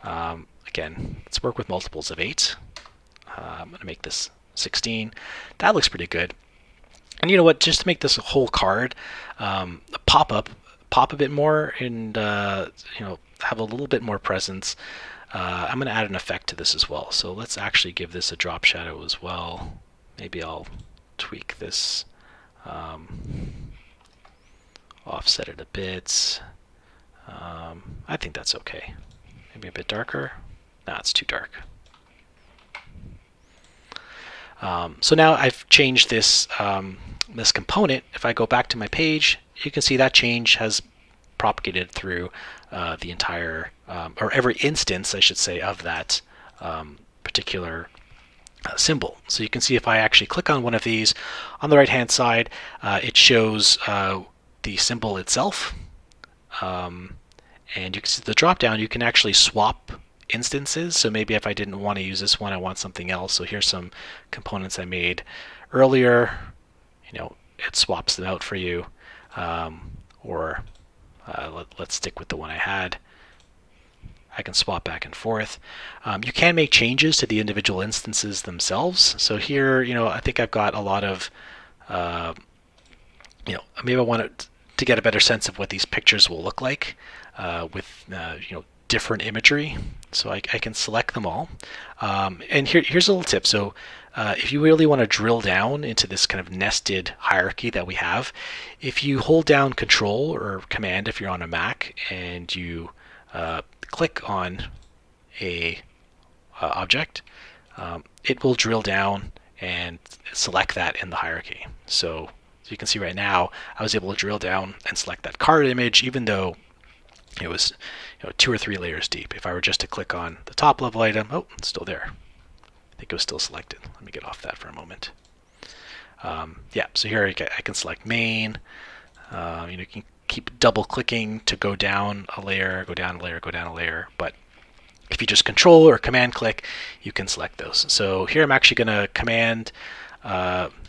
S1: Again, let's work with multiples of 8. I'm going to make this 16. That looks pretty good. And you know what? Just to make this whole card pop a bit more and you know, have a little bit more presence, I'm going to add an effect to this as well. So let's actually give this a drop shadow as well. Maybe I'll tweak this, offset it a bit. I think that's okay. Maybe a bit darker. No, it's too dark. So now I've changed this this component. If I go back to my page, you can see that change has propagated through the entire, or every instance, I should say, of that particular symbol. So you can see if I actually click on one of these, on the right-hand side, it shows the symbol itself. And you can see the drop-down, you can actually swap instances. So maybe if I didn't want to use this one, I want something else. So here's some components I made earlier. You know, it swaps them out for you. Or let's stick with the one I had. I can swap back and forth. You can make changes to the individual instances themselves. So here, you know, I think I've got a lot of, you know, maybe I want to get a better sense of what these pictures will look like with, you know, different imagery. So I can select them all. And here's a little tip. So if you really want to drill down into this kind of nested hierarchy that we have, if you hold down Control or Command if you're on a Mac and you click on a object, it will drill down and select that in the hierarchy. So you can see right now I was able to drill down and select that card image, even though it was, you know, 2 or 3 layers deep. If I were just to click on the top level item, oh, it's still there. I think it was still selected. Let me get off that for a moment. Yeah, so here I can select main. You know, you can keep double clicking to go down a layer, go down a layer, go down a layer. But if you just Control or Command click, you can select those. So here I'm actually going to Command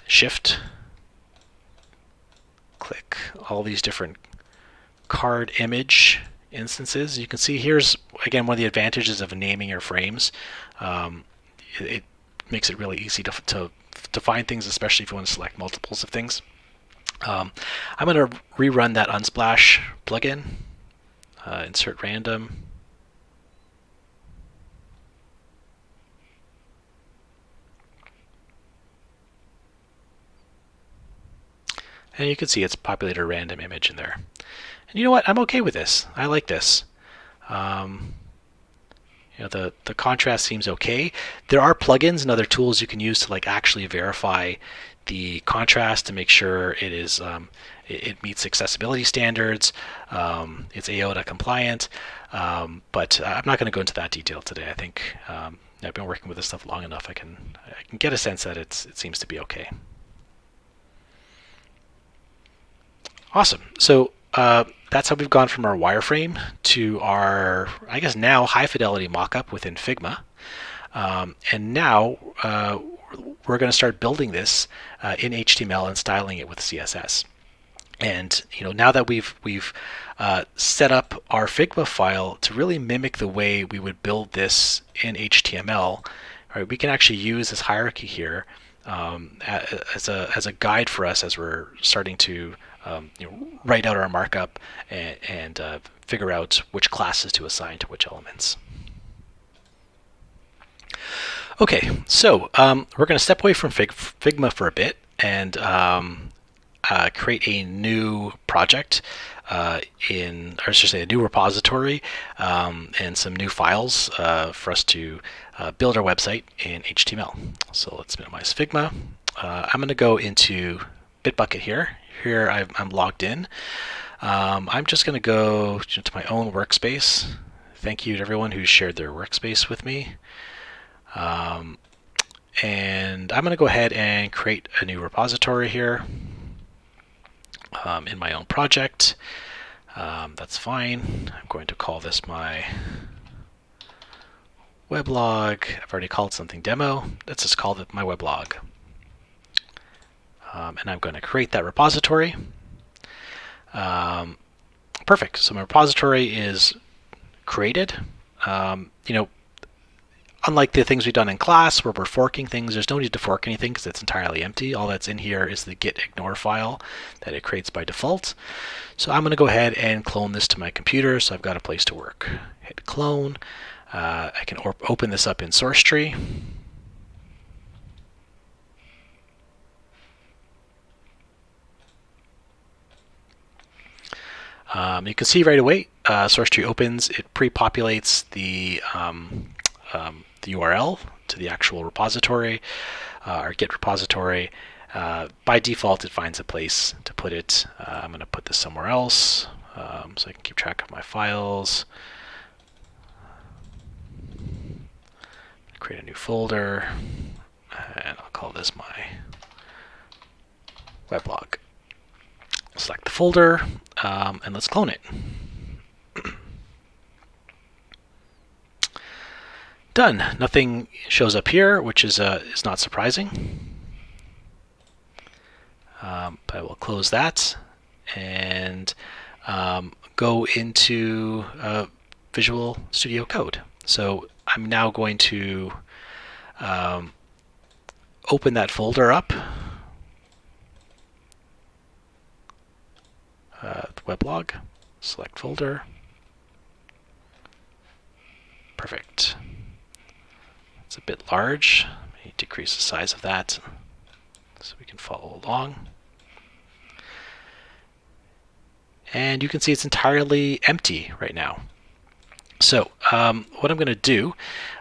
S1: Shift click all these different card image instances. You can see here's again one of the advantages of naming your frames. It makes it really easy to find things, especially if you want to select multiples of things. I'm going to rerun that Unsplash plugin. Insert random. And you can see it's populated a random image in there. And you know what? I'm okay with this. I like this. You know, the contrast seems okay. There are plugins and other tools you can use to like actually verify the contrast to make sure it is it meets accessibility standards. It's AOTA compliant. But I'm not going to go into that detail today. I think I've been working with this stuff long enough. I can get a sense that it seems to be okay. Awesome. So that's how we've gone from our wireframe to our, I guess now, high fidelity mockup within Figma. And now we're going to start building this in HTML and styling it with CSS. And you know, now that we've set up our Figma file to really mimic the way we would build this in HTML, right, we can actually use this hierarchy here as a guide for us as we're starting to write out our markup and figure out which classes to assign to which elements. Okay, so we're going to step away from Figma for a bit and create a new project or I should say a new repository and some new files for us to build our website in HTML. So let's minimize Figma. I'm going to go into Bitbucket here. Here I'm logged in. I'm just going to go to my own workspace. Thank you to everyone who shared their workspace with me. And I'm going to go ahead and create a new repository here in my own project. That's fine. I'm going to call this my weblog. I've already called something demo. Let's just call it my weblog. And I'm going to create that repository. Perfect. So my repository is created. Unlike the things we've done in class where we're forking things, there's no need to fork anything because it's entirely empty. All that's in here is the git ignore file that it creates by default. So I'm going to go ahead and clone this to my computer so I've got a place to work. Hit clone. I can open this up in SourceTree. You can see right away, SourceTree opens. It pre-populates the URL to the actual repository, or Git repository. By default, it finds a place to put it. I'm going to put this somewhere else so I can keep track of my files. Create a new folder, and I'll call this my weblog. Select the folder, and let's clone it. Done. Nothing shows up here, which is not surprising. But I will close that and go into Visual Studio Code. So I'm now going to open that folder up, weblog, select folder. Perfect. It's a bit large. I need to decrease the size of that so we can follow along. And you can see it's entirely empty right now. So what I'm going to do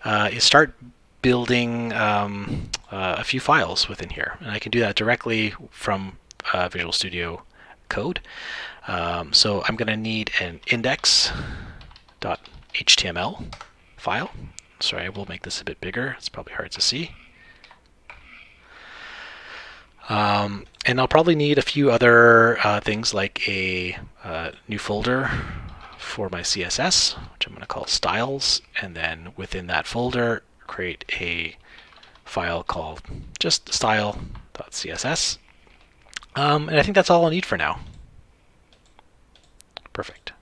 S1: is start building a few files within here. And I can do that directly from Visual Studio Code. So I'm going to need an index.html file. Sorry, I will make this a bit bigger. It's probably hard to see. And I'll probably need a few other things like a new folder for my CSS, which I'm going to call styles, and then within that folder create a file called just style.css. And I think that's all I'll need for now. Perfect.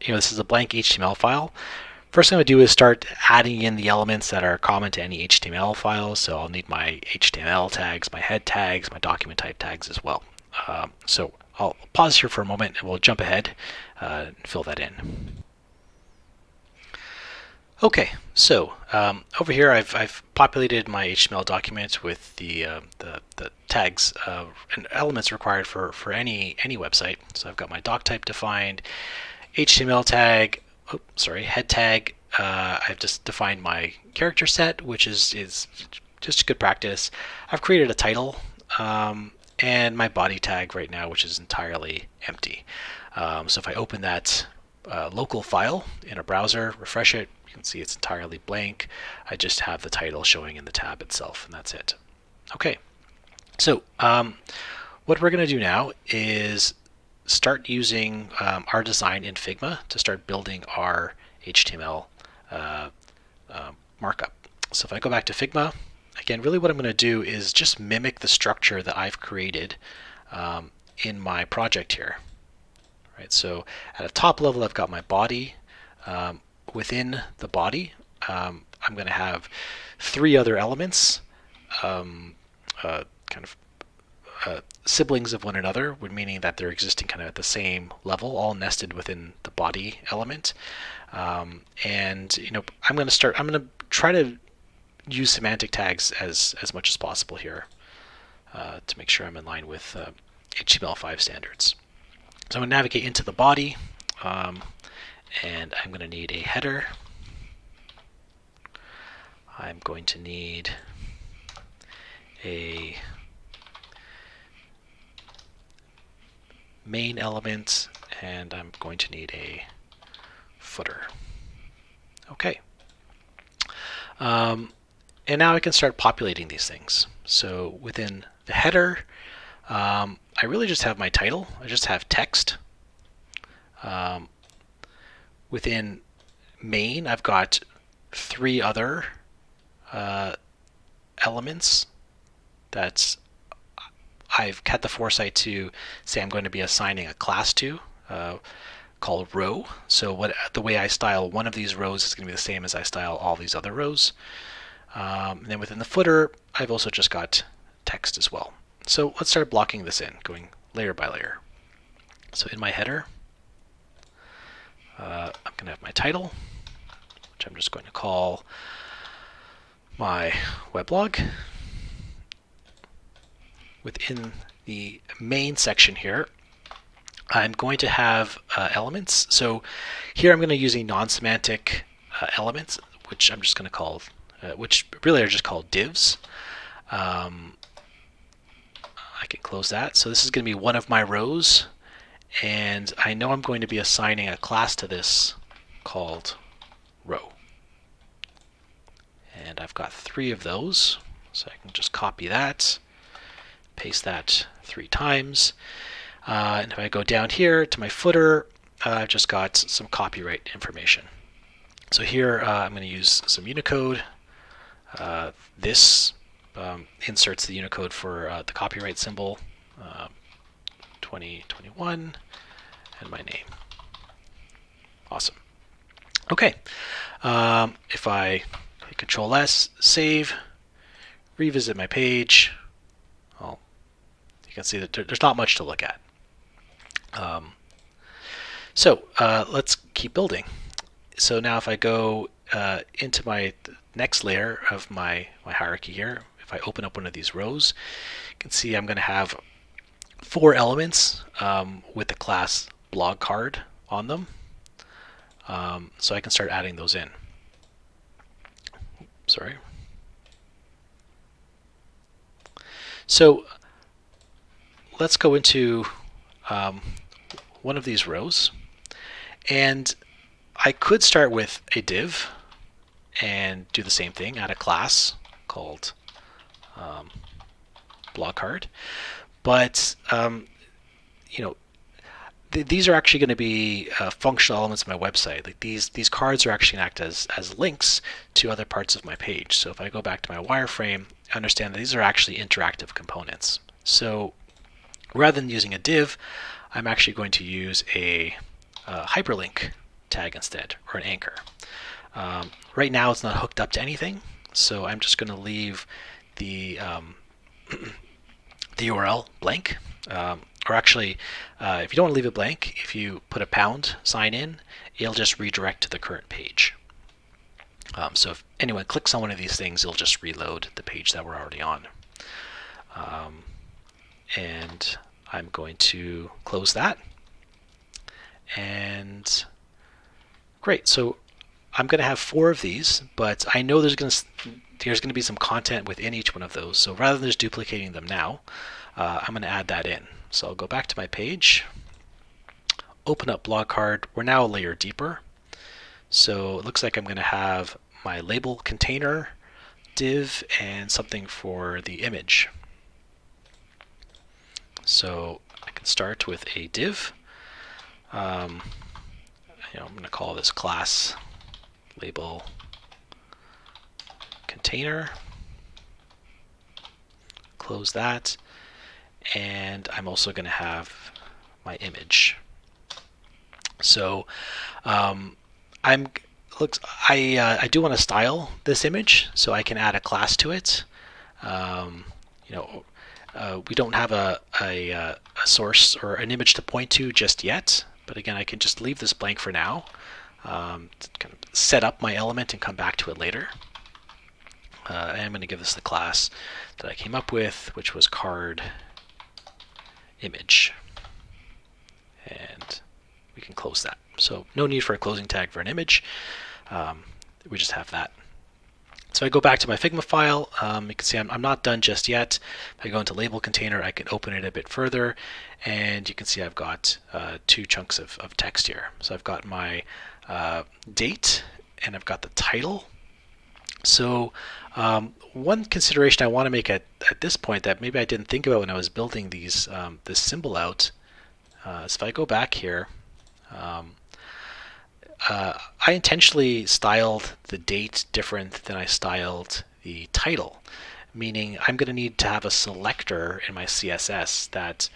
S1: This is a blank HTML file. First thing I'm going to do is start adding in the elements that are common to any HTML file. So I'll need my HTML tags, my head tags, my document type tags as well. So I'll pause here for a moment and we'll jump ahead and fill that in. Okay, so over here I've populated my HTML document with the tags and elements required for any website. So I've got my doc type defined, HTML tag, head tag. I've just defined my character set, which is just good practice. I've created a title and my body tag right now, which is entirely empty. So if I open that local file in a browser, refresh it, you can see it's entirely blank. I just have the title showing in the tab itself, and that's it. Okay, so what we're going to do now is start using our design in Figma to start building our HTML markup. So if I go back to Figma, again, really what I'm going to do is just mimic the structure that I've created in my project here. Right, so at a top level, I've got my body. Within the body, I'm going to have three other elements kind of siblings of one another, meaning that they're existing kind of at the same level, all nested within the body element. And I'm going to try to use semantic tags as much as possible here to make sure I'm in line with HTML5 standards. So I'm going to navigate into the body, and I'm going to need a header. I'm going to need a main element, and I'm going to need a footer. Okay. And now I can start populating these things. So within the header, I really just have my title. I just have text. Within main, I've got 3 other elements that I've had the foresight to say I'm going to be assigning a class to, called row. So the way I style one of these rows is going to be the same as I style all these other rows. And then within the footer, I've also just got text as well. So let's start blocking this in, going layer by layer. So in my header, I'm going to have my title, which I'm just going to call my weblog. Within the main section here, I'm going to have elements. So here I'm going to use a non-semantic elements, which I'm just going to call, which really are just called divs. I can close that. So this is going to be one of my rows, and I know I'm going to be assigning a class to this called row. And I've got 3 of those, so I can just copy that, paste that 3 times. And if I go down here to my footer, I've just got some copyright information. So here I'm going to use some Unicode. This inserts the Unicode for the copyright symbol, 2021, and my name. Awesome. Okay. If I hit Control S, save, revisit my page, well, you can see that there's not much to look at. So let's keep building. So now if I go into my next layer of my hierarchy here, if I open up one of these rows, you can see I'm going to have 4 elements with the class blog card on them. So I can start adding those in. Sorry. So let's go into one of these rows, and I could start with a div and do the same thing, add a class called blog card. But these are actually going to be functional elements of my website. Like these cards are actually going to act as links to other parts of my page. So if I go back to my wireframe, I understand that these are actually interactive components. So rather than using a div, I'm actually going to use a hyperlink tag instead, or an anchor. Right now it's not hooked up to anything, so I'm just going to leave the the URL blank. Or actually, if you don't want to leave it blank, if you put a pound sign in, it'll just redirect to the current page. So if anyone clicks on one of these things, it'll just reload the page that we're already on. And I'm going to close that. And great. So I'm going to have 4 of these, but I know there's going to be some content within each one of those. So rather than just duplicating them now, I'm going to add that in. So I'll go back to my page, open up blog card. We're now a layer deeper. So it looks like I'm going to have my label container, div, and something for the image. So I can start with a div. I'm going to call this class label container. Close that. And I'm also going to have my image. So I do want to style this image, so I can add a class to it. we don't have a source or an image to point to just yet, but again, I can just leave this blank for now, to kind of set up my element and come back to it later. I'm going to give this the class that I came up with, which was card image. And we can close that. So no need for a closing tag for an image. We just have that. So I go back to my Figma file. You can see I'm not done just yet. If I go into label container, I can open it a bit further, and you can see I've got two chunks of text here. So I've got my date, and I've got the title. So one consideration I want to make at this point that maybe I didn't think about when I was building these this symbol out is if I go back here, I intentionally styled the date different than I styled the title, meaning I'm going to need to have a selector in my CSS that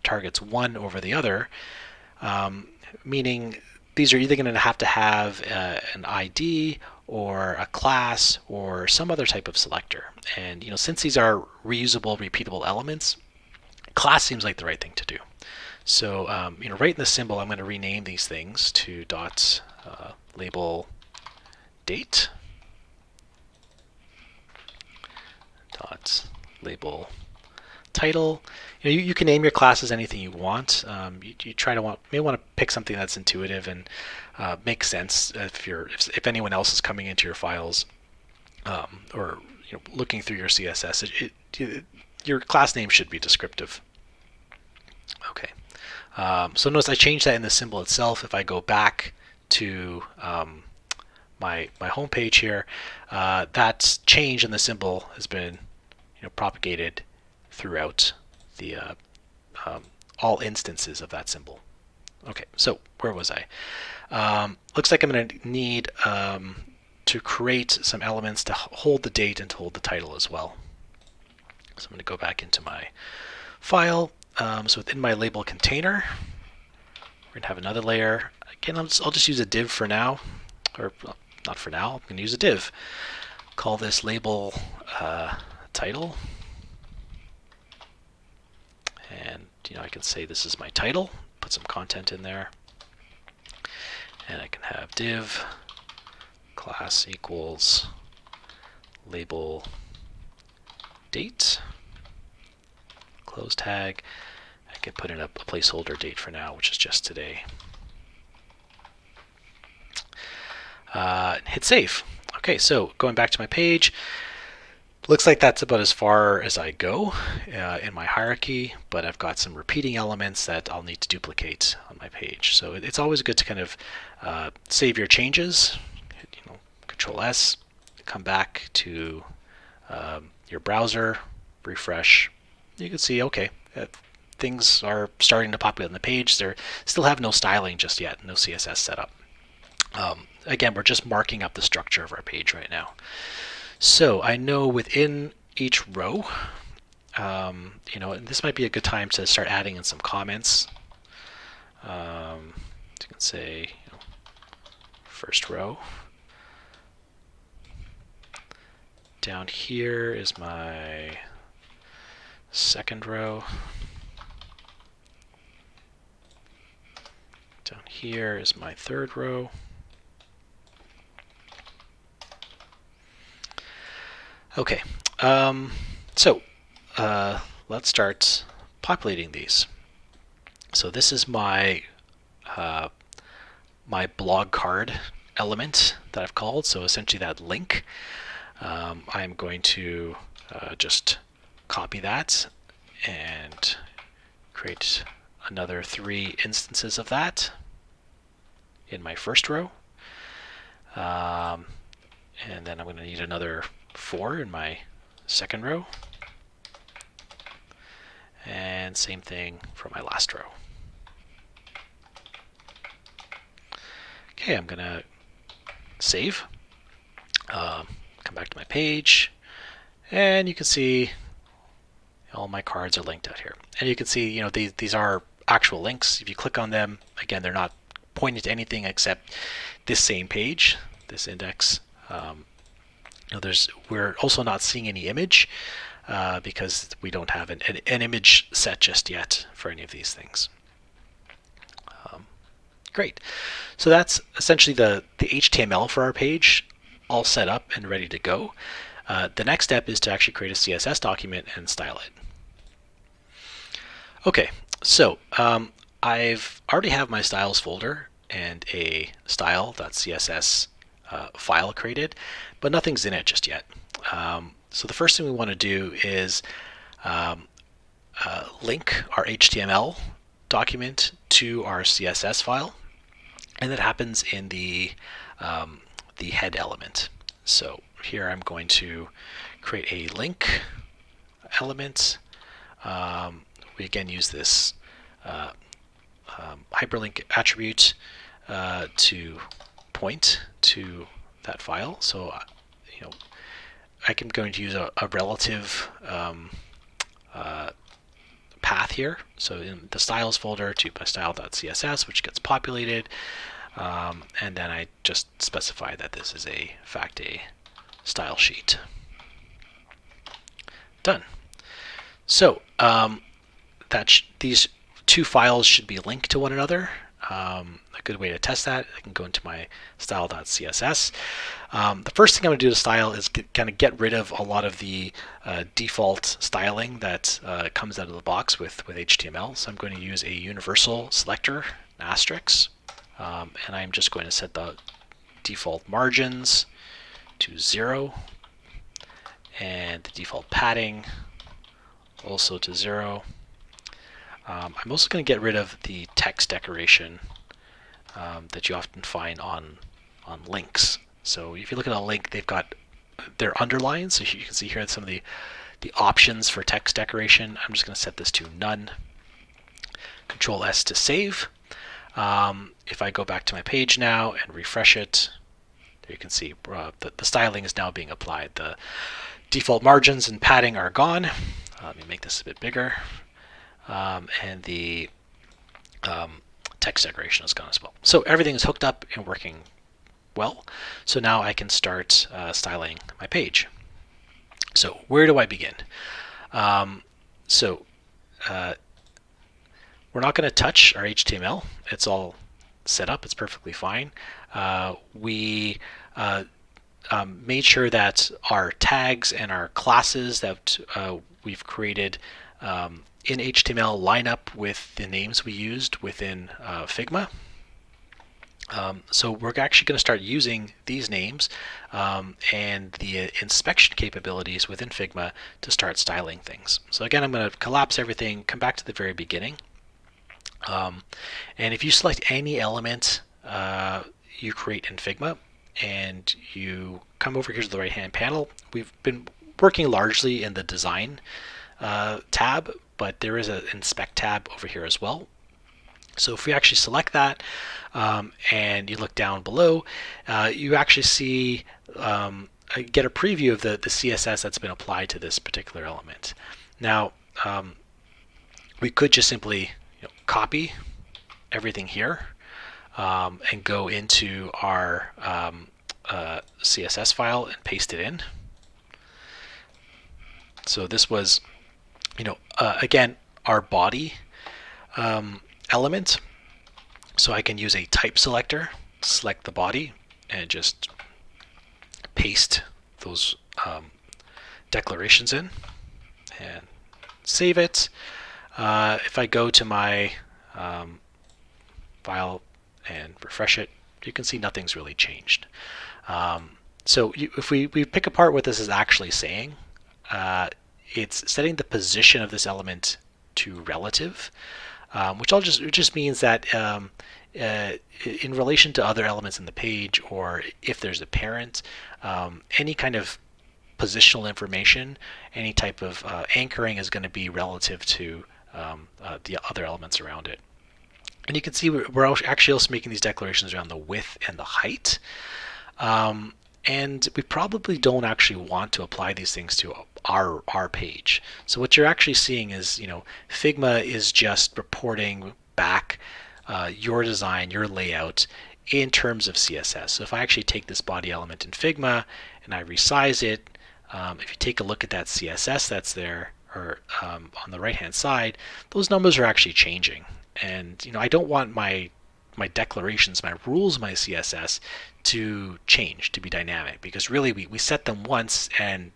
S1: targets one over the other, meaning these are either going to have an ID or a class or some other type of selector. And since these are reusable, repeatable elements, class seems like the right thing to do. So right in the symbol, I'm going to rename these things to dot label date, dot label title. You can name your classes anything you want. You may want to pick something that's intuitive and makes sense if anyone else is coming into your files or looking through your CSS. Your class name should be descriptive. Okay. So notice I changed that in the symbol itself. If I go back to my home page here, that change in the symbol has been propagated throughout the all instances of that symbol. Okay, so where was I? Looks like I'm going to need to create some elements to hold the date and to hold the title as well. So I'm going to go back into my file. So within my label container, we're going to have another layer. Again, I'll just use a div for now, or not for now. I'm going to use a div. Call this label title, and I can say this is my title. Put some content in there, and I can have div class equals label date. Close tag. I can put in a placeholder date for now, which is just today. Hit save. Okay, so going back to my page, looks like that's about as far as I go in my hierarchy, but I've got some repeating elements that I'll need to duplicate on my page. So it's always good to kind of save your changes. Control S, come back to your browser, refresh. You can see, okay, things are starting to populate on the page. They still have no styling just yet, no CSS setup. Again, we're just marking up the structure of our page right now. So I know within each row, and this might be a good time to start adding in some comments. You can say, first row. Down here is my second row. Down here is my third row. Okay, so let's start populating these. So this is my my blog card element that I've called. So essentially that link. I'm going to just copy that and create another 3 instances of that in my first row. And then I'm going to need another 4 in my second row. And same thing for my last row. Okay, I'm going to save. Come back to my page, and you can see all my cards are linked out here. And you can see, these are actual links. If you click on them, again, they're not pointing to anything except this same page, this index. We're also not seeing any image. because we don't have an image set just yet for any of these things. Great. So that's essentially the HTML for our page all set up and ready to go. The next step is to actually create a CSS document and style it. Okay, so I've already have my styles folder and a style.css file created, but nothing's in it just yet. So the first thing we want to do is link our HTML document to our CSS file, and that happens in the head element. So here I'm going to create a link element. We again use this hyperlink attribute to point to that file. So I'm going to use a relative path here. So in the styles folder to my style.css, which gets populated, and then I just specify that this is in fact a style sheet. Done. So these two files should be linked to one another. A good way to test that, I can go into my style.css. The first thing I'm going to do to style is kind of get rid of a lot of the default styling that comes out of the box with HTML. So I'm going to use a universal selector, an asterisk, and I'm just going to set the default margins to 0, and the default padding also to 0. I'm also going to get rid of the text decoration that you often find on links. So if you look at a link, they've got their underlines. So you can see here some of the options for text decoration. I'm just going to set this to none. Control S to save. If I go back to my page now and refresh it, there you can see the styling is now being applied. The default margins and padding are gone. Let me make this a bit bigger. And the text decoration is gone as well. So everything is hooked up and working well. So now I can start styling my page. So where do I begin? We're not going to touch our HTML. It's all set up. It's perfectly fine. We made sure that our tags and our classes that we've created in HTML line up with the names we used within Figma. So we're actually going to start using these names and the inspection capabilities within Figma to start styling things. So again, I'm going to collapse everything, come back to the very beginning. And if you select any element you create in Figma and you come over here to the right-hand panel, we've been working largely in the design tab, but there is an inspect tab over here as well. So if we actually select that and you look down below, you actually see get a preview of the CSS that's been applied to this particular element. Now we could just simply copy everything here and go into our CSS file and paste it in. So this was again, our body element. So I can use a type selector, select the body, and just paste those declarations in and save it. If I go to my file and refresh it, you can see nothing's really changed. So if we pick apart what this is actually saying, it's setting the position of this element to relative, which just means that in relation to other elements in the page, or if there's a parent, any kind of positional information, any type of anchoring is going to be relative to the other elements around it. And you can see we're actually also making these declarations around the width and the height. And we probably don't actually want to apply these things to our page. So what you're actually seeing is, Figma is just reporting back your design, your layout in terms of CSS. So if I actually take this body element in Figma and I resize it, if you take a look at that CSS that's there, or on the right hand side, those numbers are actually changing. And I don't want my declarations, my rules, my CSS to change, to be dynamic, because really we set them once and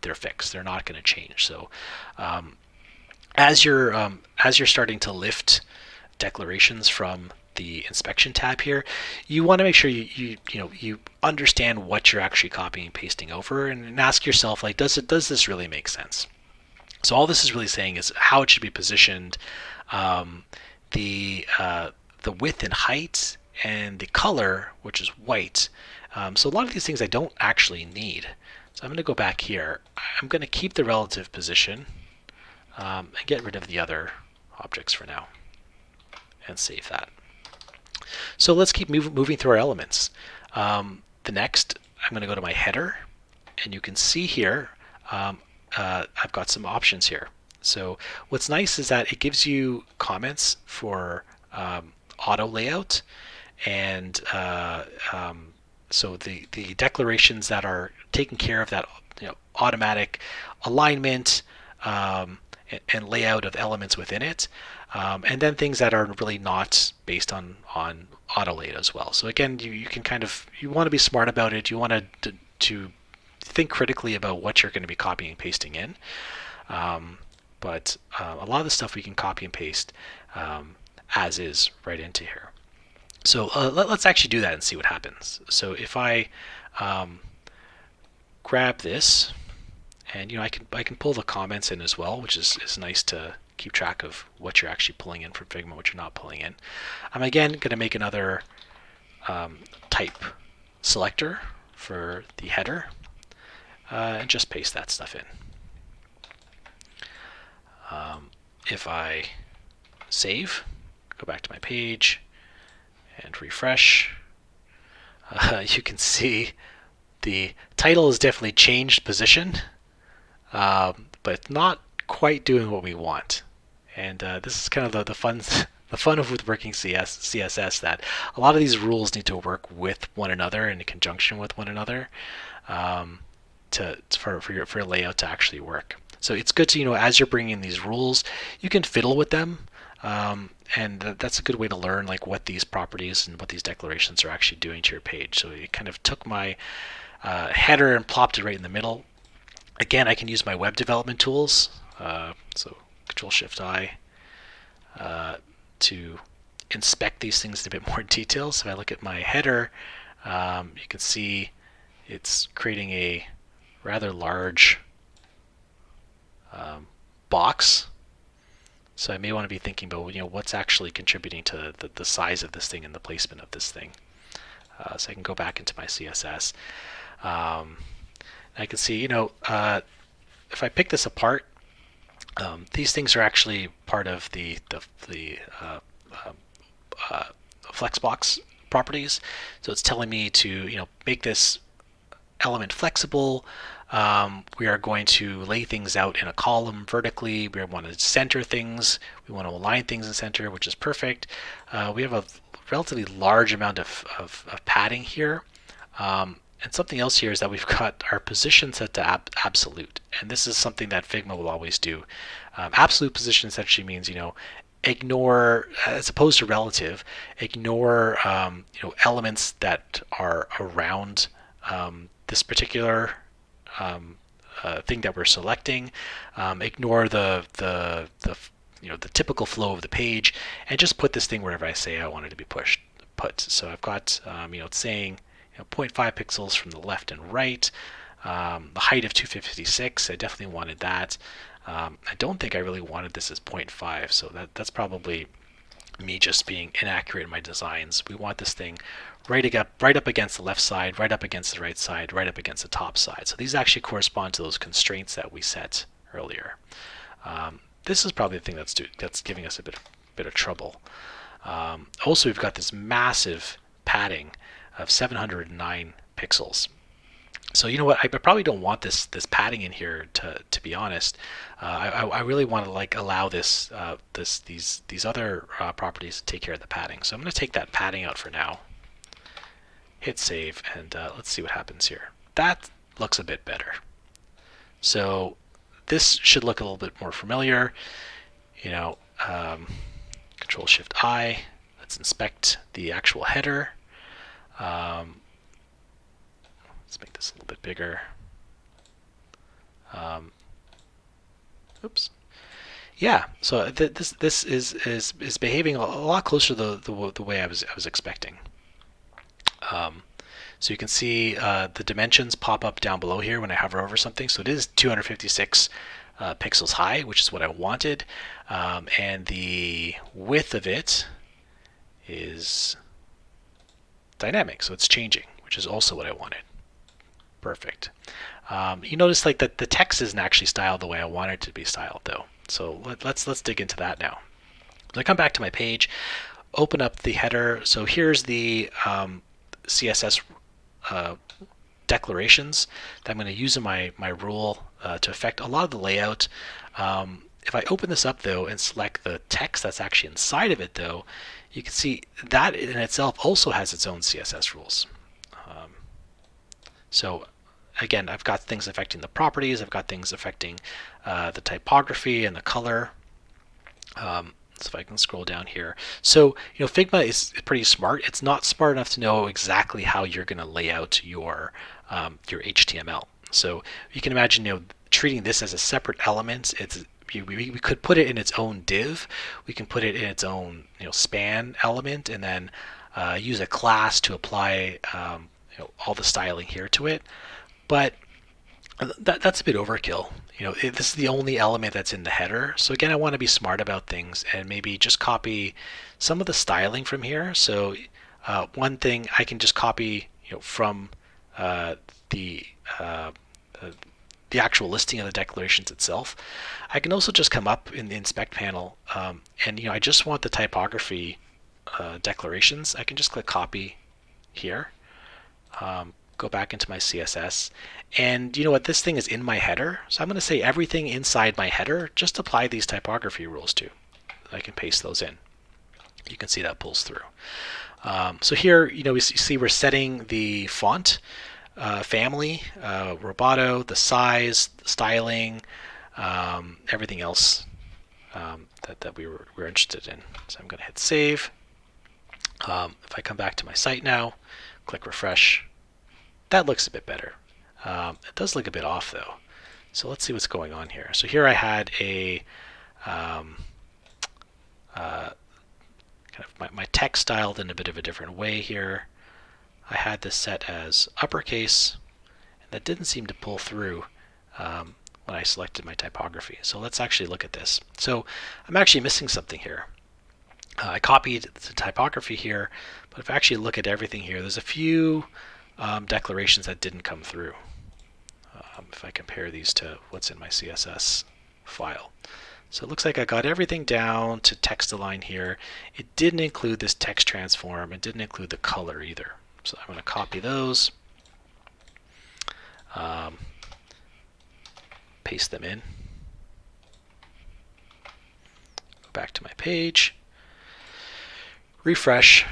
S1: they're fixed. They're not going to change. So as you're starting to lift declarations from the inspection tab here, you want to make sure you understand what you're actually copying and pasting over, and ask yourself, like, does this really make sense? So all this is really saying is how it should be positioned, the width and height, and the color, which is white. So a lot of these things I don't actually need. So I'm going to go back here. I'm going to keep the relative position and get rid of the other objects for now, and save that. So let's keep moving through our elements. The next, I'm going to go to my header, and you can see here I've got some options here. So what's nice is that it gives you comments for auto layout, and so the declarations that are taking care of that automatic alignment and layout of elements within it, and then things that are really not based on auto layout as well. So again, you can you want to be smart about it. You want to think critically about what you're going to be copying and pasting in. But a lot of the stuff we can copy and paste as is right into here. So let's actually do that and see what happens. So if I grab this, and I can pull the comments in as well, which is nice to keep track of what you're actually pulling in from Figma, what you're not pulling in. I'm again going to make another type selector for the header, and just paste that stuff in. If I save, go back to my page, and refresh, you can see the title has definitely changed position, but not quite doing what we want. And this is kind of the fun of with working CSS, that a lot of these rules need to work with one another and in conjunction with one another for your layout to actually work. So it's good to, as you're bringing in these rules, you can fiddle with them, and that's a good way to learn like what these properties and what these declarations are actually doing to your page. So it kind of took my header and plopped it right in the middle. Again, I can use my web development tools, so Control-Shift-I, to inspect these things in a bit more detail. So if I look at my header, you can see it's creating a rather large box. So I may want to be thinking about what's actually contributing to the size of this thing and the placement of this thing. So I can go back into my CSS. I can see, if I pick this apart, these things are actually part of the flexbox properties. So it's telling me to make this element flexible. We are going to lay things out in a column vertically. We want to center things. We want to align things in center, which is perfect. We have a relatively large amount of padding here. And something else here is that we've got our position set to absolute. And this is something that Figma will always do. Absolute position essentially means, ignore, as opposed to relative, ignore elements that are around this particular thing that we're selecting. Ignore the typical flow of the page, and just put this thing wherever I say I want it to be put. So I've got it's saying 0.5 pixels from the left and right. The height of 256, I definitely wanted that. I don't think I really wanted this as 0.5, so that's probably me just being inaccurate in my designs. We want this thing right up against the left side, right up against the right side, right up against the top side. So these actually correspond to those constraints that we set earlier. This is probably the thing that's giving us a bit of trouble. Also, we've got this massive padding of 709 pixels. So you know what? I probably don't want this padding in here, to be honest. I really want to allow these other properties to take care of the padding. So I'm going to take that padding out for now. Hit save, and let's see what happens here. That looks a bit better. So this should look a little bit more familiar. Control Shift I. Let's inspect the actual header. Let's make this a little bit bigger. Oops. Yeah, so this is behaving a lot closer to the way I was expecting. So you can see the dimensions pop up down below here when I hover over something. So it is 256 pixels high, which is what I wanted, and the width of it is dynamic, so it's changing, which is also what I wanted. Perfect. You notice like that the text isn't actually styled the way I want it to be styled, though. So let's dig into that now. So I come back to my page, open up the header. So here's the CSS declarations that I'm going to use in my rule to affect a lot of the layout. If I open this up though and select the text that's actually inside of it though, you can see that in itself also has its own CSS rules. So again, I've got things affecting the properties, I've got things affecting the typography and the color. So if I can scroll down here. So, Figma is pretty smart. It's not smart enough to know exactly how you're going to lay out your HTML. So you can imagine, treating this as a separate element. We could put it in its own div. We can put it in its own, span element, and then use a class to apply, all the styling here to it. But that's a bit overkill. This is the only element that's in the header. So again, I want to be smart about things and maybe just copy some of the styling from here. So one thing I can just copy, from the actual listing of the declarations itself. I can also just come up in the inspect panel, and I just want the typography declarations. I can just click copy here. Go back into my CSS, and you know what, this thing is in my header, so I'm going to say everything inside my header, just apply these typography rules to. I can paste those in. You can see that pulls through. So here, we see we're setting the font family, Roboto, the size, the styling, everything else that we were interested in. So I'm going to hit save. If I come back to my site now, click refresh, that looks a bit better. It does look a bit off though. So let's see what's going on here. So here I had a kind of my text styled in a bit of a different way here. I had this set as uppercase, and that didn't seem to pull through when I selected my typography. So let's actually look at this. So I'm actually missing something here. I copied the typography here, but if I actually look at everything here, there's a few declarations that didn't come through. If I compare these to what's in my CSS file. So it looks like I got everything down to text align here. It didn't include this text transform. It didn't include the color either. So I'm going to copy those, paste them in, go back to my page, refresh.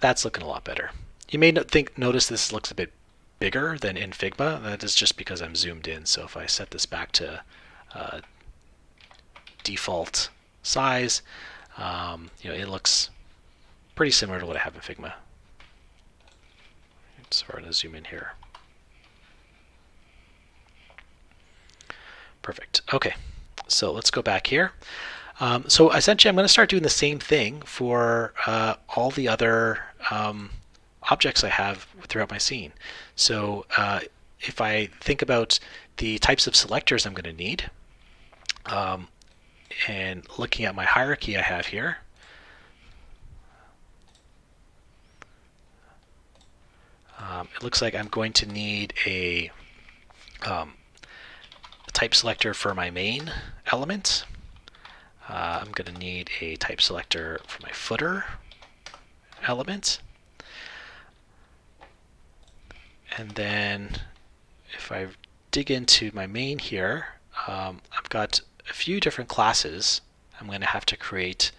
S1: That's looking a lot better. You may notice this looks a bit bigger than in Figma. That is just because I'm zoomed in. So if I set this back to default size, it looks pretty similar to what I have in Figma. So we're going to zoom in here. Perfect. Okay, so let's go back here. So essentially, I'm going to start doing the same thing for all the other objects I have throughout my scene. So if I think about the types of selectors I'm going to need, and looking at my hierarchy I have here, it looks like I'm going to need a type selector for my main element. I'm going to need a type selector for my footer element. And then if I dig into my main here, I've got a few different classes I'm going to have to create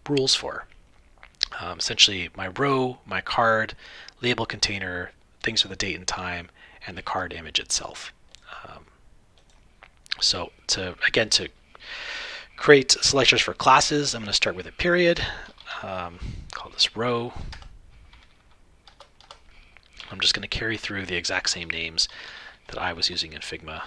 S1: rules for. Essentially my row, my card, label container, things for the date and time, and the card image itself. So to create selectors for classes, I'm going to start with a period. Call this row. I'm just going to carry through the exact same names that I was using in Figma.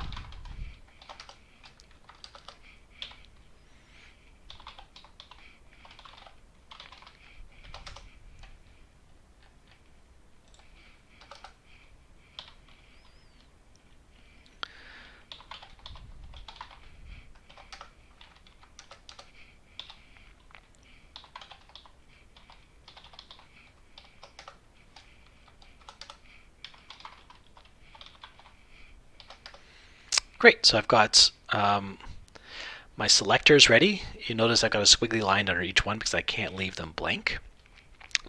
S1: Great, so I've got my selectors ready. You notice I've got a squiggly line under each one because I can't leave them blank.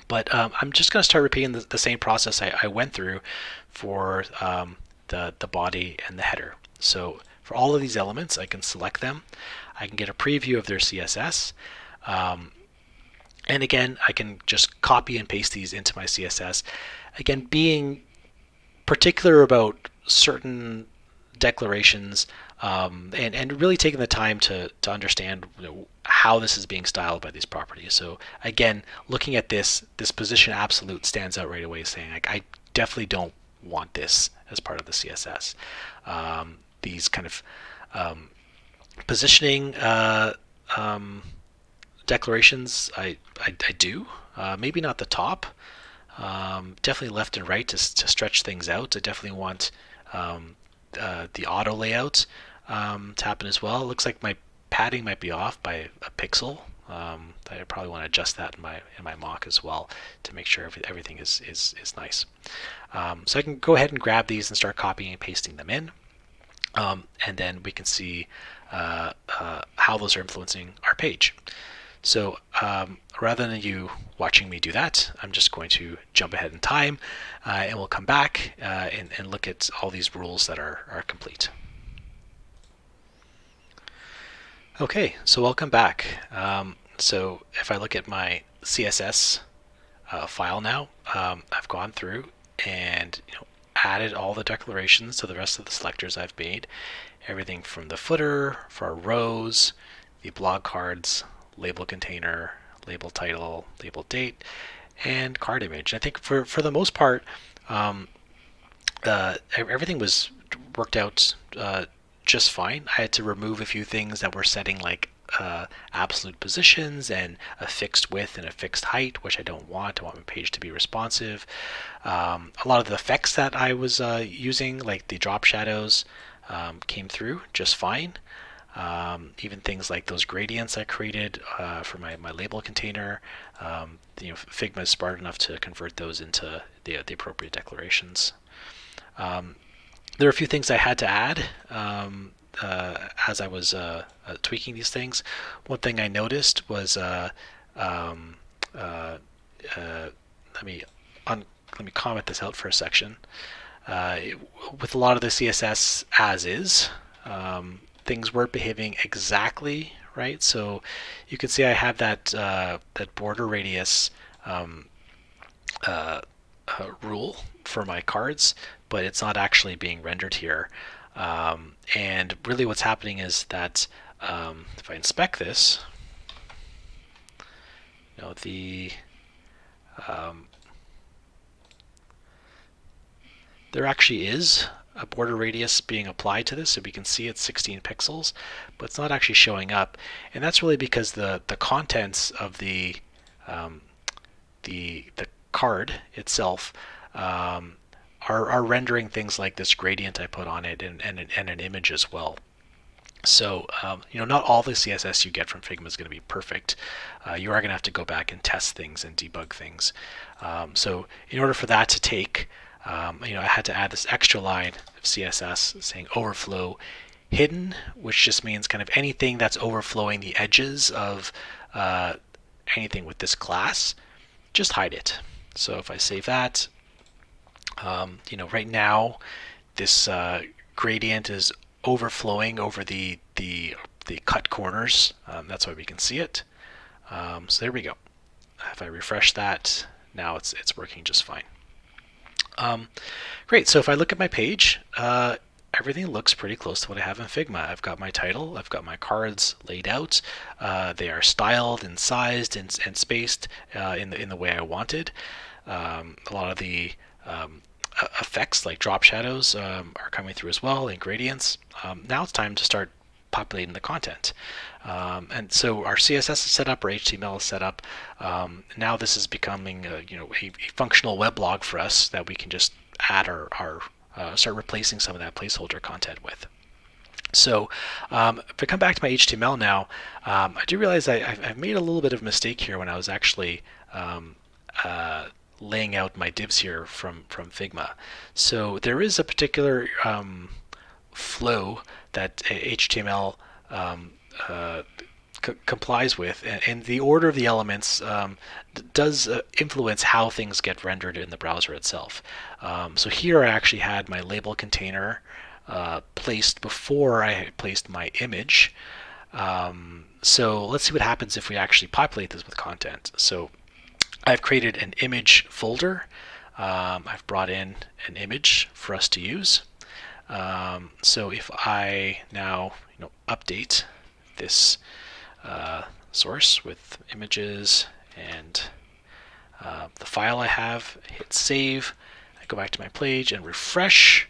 S1: But I'm just going to start repeating the same process I went through for the body and the header. So for all of these elements, I can select them. I can get a preview of their CSS. And again, I can just copy and paste these into my CSS. Again, being particular about certain declarations and really taking the time to understand how this is being styled by these properties. So again, looking at this position absolute stands out right away, saying like, I definitely don't want this as part of the CSS. These kind of positioning declarations, I do. Maybe not the top. Definitely left and right to stretch things out. I definitely want the auto layout to happen as well. It looks like my padding might be off by a pixel. I probably want to adjust that in my mock as well to make sure everything is nice. So I can go ahead and grab these and start copying and pasting them in. And then we can see how those are influencing our page. So rather than you watching me do that, I'm just going to jump ahead in time and we'll come back and look at all these rules that are complete. Okay, so welcome back. So if I look at my CSS file now, I've gone through and added all the declarations to the rest of the selectors I've made. Everything from the footer, for our rows, the blog cards, label container, label title, label date, and card image. I think for the most part, everything was worked out just fine. I had to remove a few things that were setting like absolute positions and a fixed width and a fixed height, which I don't want. I want my page to be responsive. A lot of the effects that I was using, like the drop shadows, came through just fine. Even things like those gradients I created for my label container, Figma is smart enough to convert those into the appropriate declarations. There are a few things I had to add as I was tweaking these things. One thing I noticed was let me comment this out for a section. With a lot of the CSS as is, things weren't behaving exactly right. So you can see I have that border radius rule for my cards, but it's not actually being rendered here. And really what's happening is that if I inspect this, there actually is a border radius being applied to this, so we can see it's 16 pixels, but it's not actually showing up, and that's really because the contents of the card itself are rendering things like this gradient I put on it and an image as well. So not all the CSS you get from Figma is going to be perfect. You are going to have to go back and test things and debug things. So in order for that to take, I had to add this extra line of CSS saying overflow hidden, which just means kind of anything that's overflowing the edges of anything with this class, just hide it. So if I save that, right now this gradient is overflowing over the cut corners. That's why we can see it. So there we go. If I refresh that, now it's working just fine. Great. So if I look at my page, everything looks pretty close to what I have in Figma. I've got my title, I've got my cards laid out. They are styled and sized and spaced in the way I wanted. A lot of the effects like drop shadows are coming through as well, and gradients. Now it's time to start populating the content. And so our CSS is set up, our HTML is set up. Now this is becoming a functional web log for us that we can just add our start replacing some of that placeholder content with. So if I come back to my HTML now, I do realize I've made a little bit of a mistake here when I was actually laying out my divs here from Figma. So there is a particular flow that HTML complies with, and the order of the elements does influence how things get rendered in the browser itself. So here I actually had my label container placed before I had placed my image. So let's see what happens if we actually populate this with content. So I've created an image folder. I've brought in an image for us to use. So if I now update this source with images and the file I have, hit save, I go back to my page and refresh,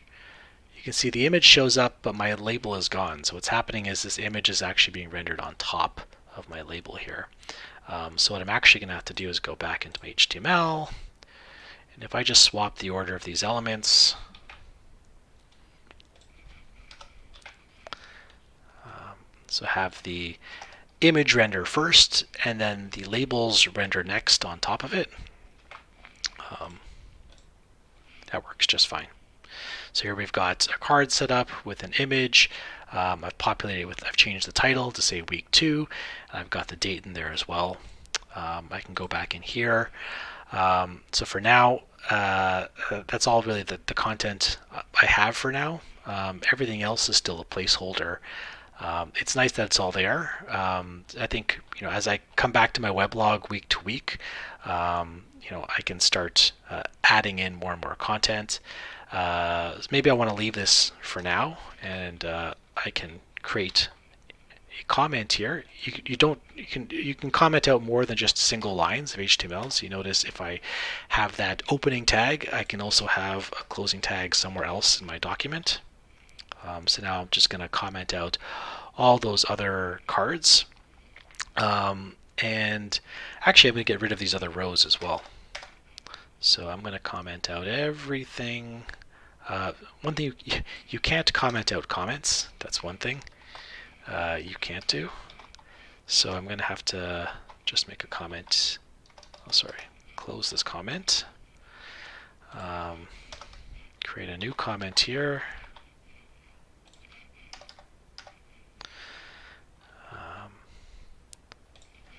S1: you can see the image shows up, but my label is gone. So what's happening is this image is actually being rendered on top of my label here. So what I'm actually going to have to do is go back into my HTML, and if I just swap the order of these elements, so have the image render first and then the labels render next on top of it, that works just fine. So here we've got a card set up with an image. I've populated with, I've changed the title to say week 2. I've got the date in there as well. I can go back in here. So for now, that's all really the content I have for now. Everything else is still a placeholder. It's nice that it's all there. I think as I come back to my weblog week to week, I can start adding in more and more content. Maybe I want to leave this for now, and I can create a comment here. You can comment out more than just single lines of HTML. So you notice if I have that opening tag, I can also have a closing tag somewhere else in my document. So now I'm just going to comment out all those other cards. And actually I'm going to get rid of these other rows as well. So I'm going to comment out everything. One thing, you can't comment out comments. That's one thing you can't do. So I'm going to have to just make a comment. Oh, sorry. Close this comment. Create a new comment here.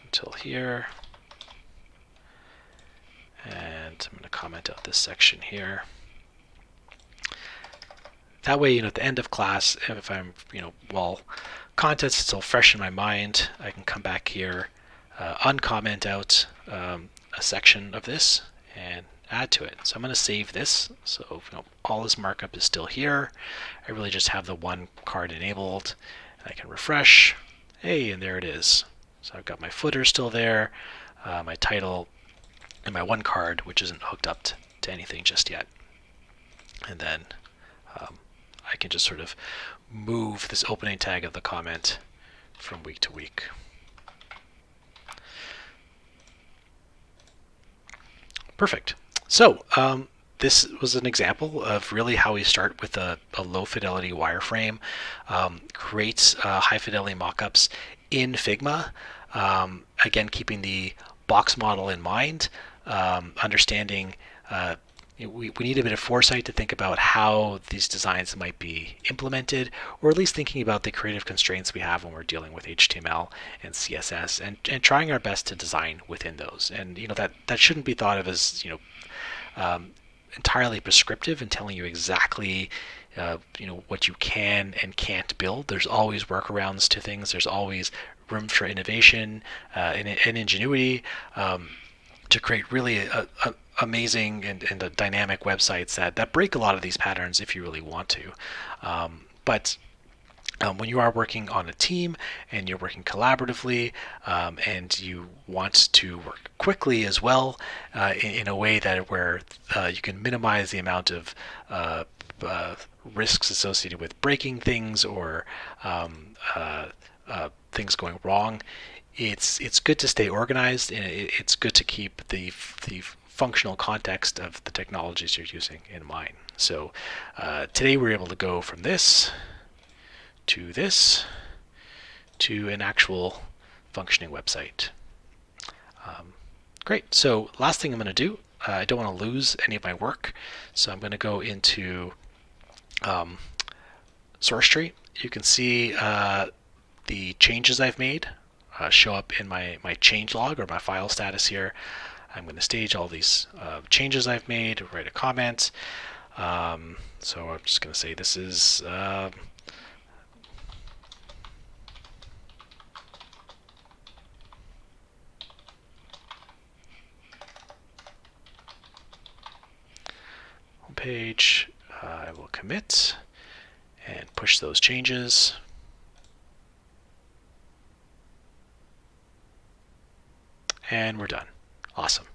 S1: Until here. And I'm going to comment out this section here. That way, at the end of class, if I'm, while content's still fresh in my mind, I can come back here, uncomment out a section of this, and add to it. So I'm going to save this. So all this markup is still here. I really just have the one card enabled. I can refresh. Hey, and there it is. So I've got my footer still there, my title, and my one card, which isn't hooked up to anything just yet. And then I can just sort of move this opening tag of the comment from week to week. Perfect. So this was an example of really how we start with a low fidelity wireframe, create high fidelity mockups in Figma. Again, keeping the box model in mind, understanding we need a bit of foresight to think about how these designs might be implemented, or at least thinking about the creative constraints we have when we're dealing with HTML and CSS, and trying our best to design within those. And that shouldn't be thought of as entirely prescriptive and telling you exactly what you can and can't build. There's always workarounds to things. There's always room for innovation and ingenuity to create really amazing and dynamic websites that break a lot of these patterns if you really want to. But when you are working on a team and you're working collaboratively, and you want to work quickly as well, in a way that where you can minimize the amount of risks associated with breaking things or things going wrong, it's good to stay organized, and it's good to keep the functional context of the technologies you're using in mind. So today we're able to go from this to this to an actual functioning website. Great. So last thing I'm going to do, I don't want to lose any of my work, so I'm going to go into source tree. You can see the changes I've made show up in my change log or my file status here. I'm going to stage all these changes I've made, write a comment. So I'm just going to say this is homepage. I will commit and push those changes. And we're done. Awesome.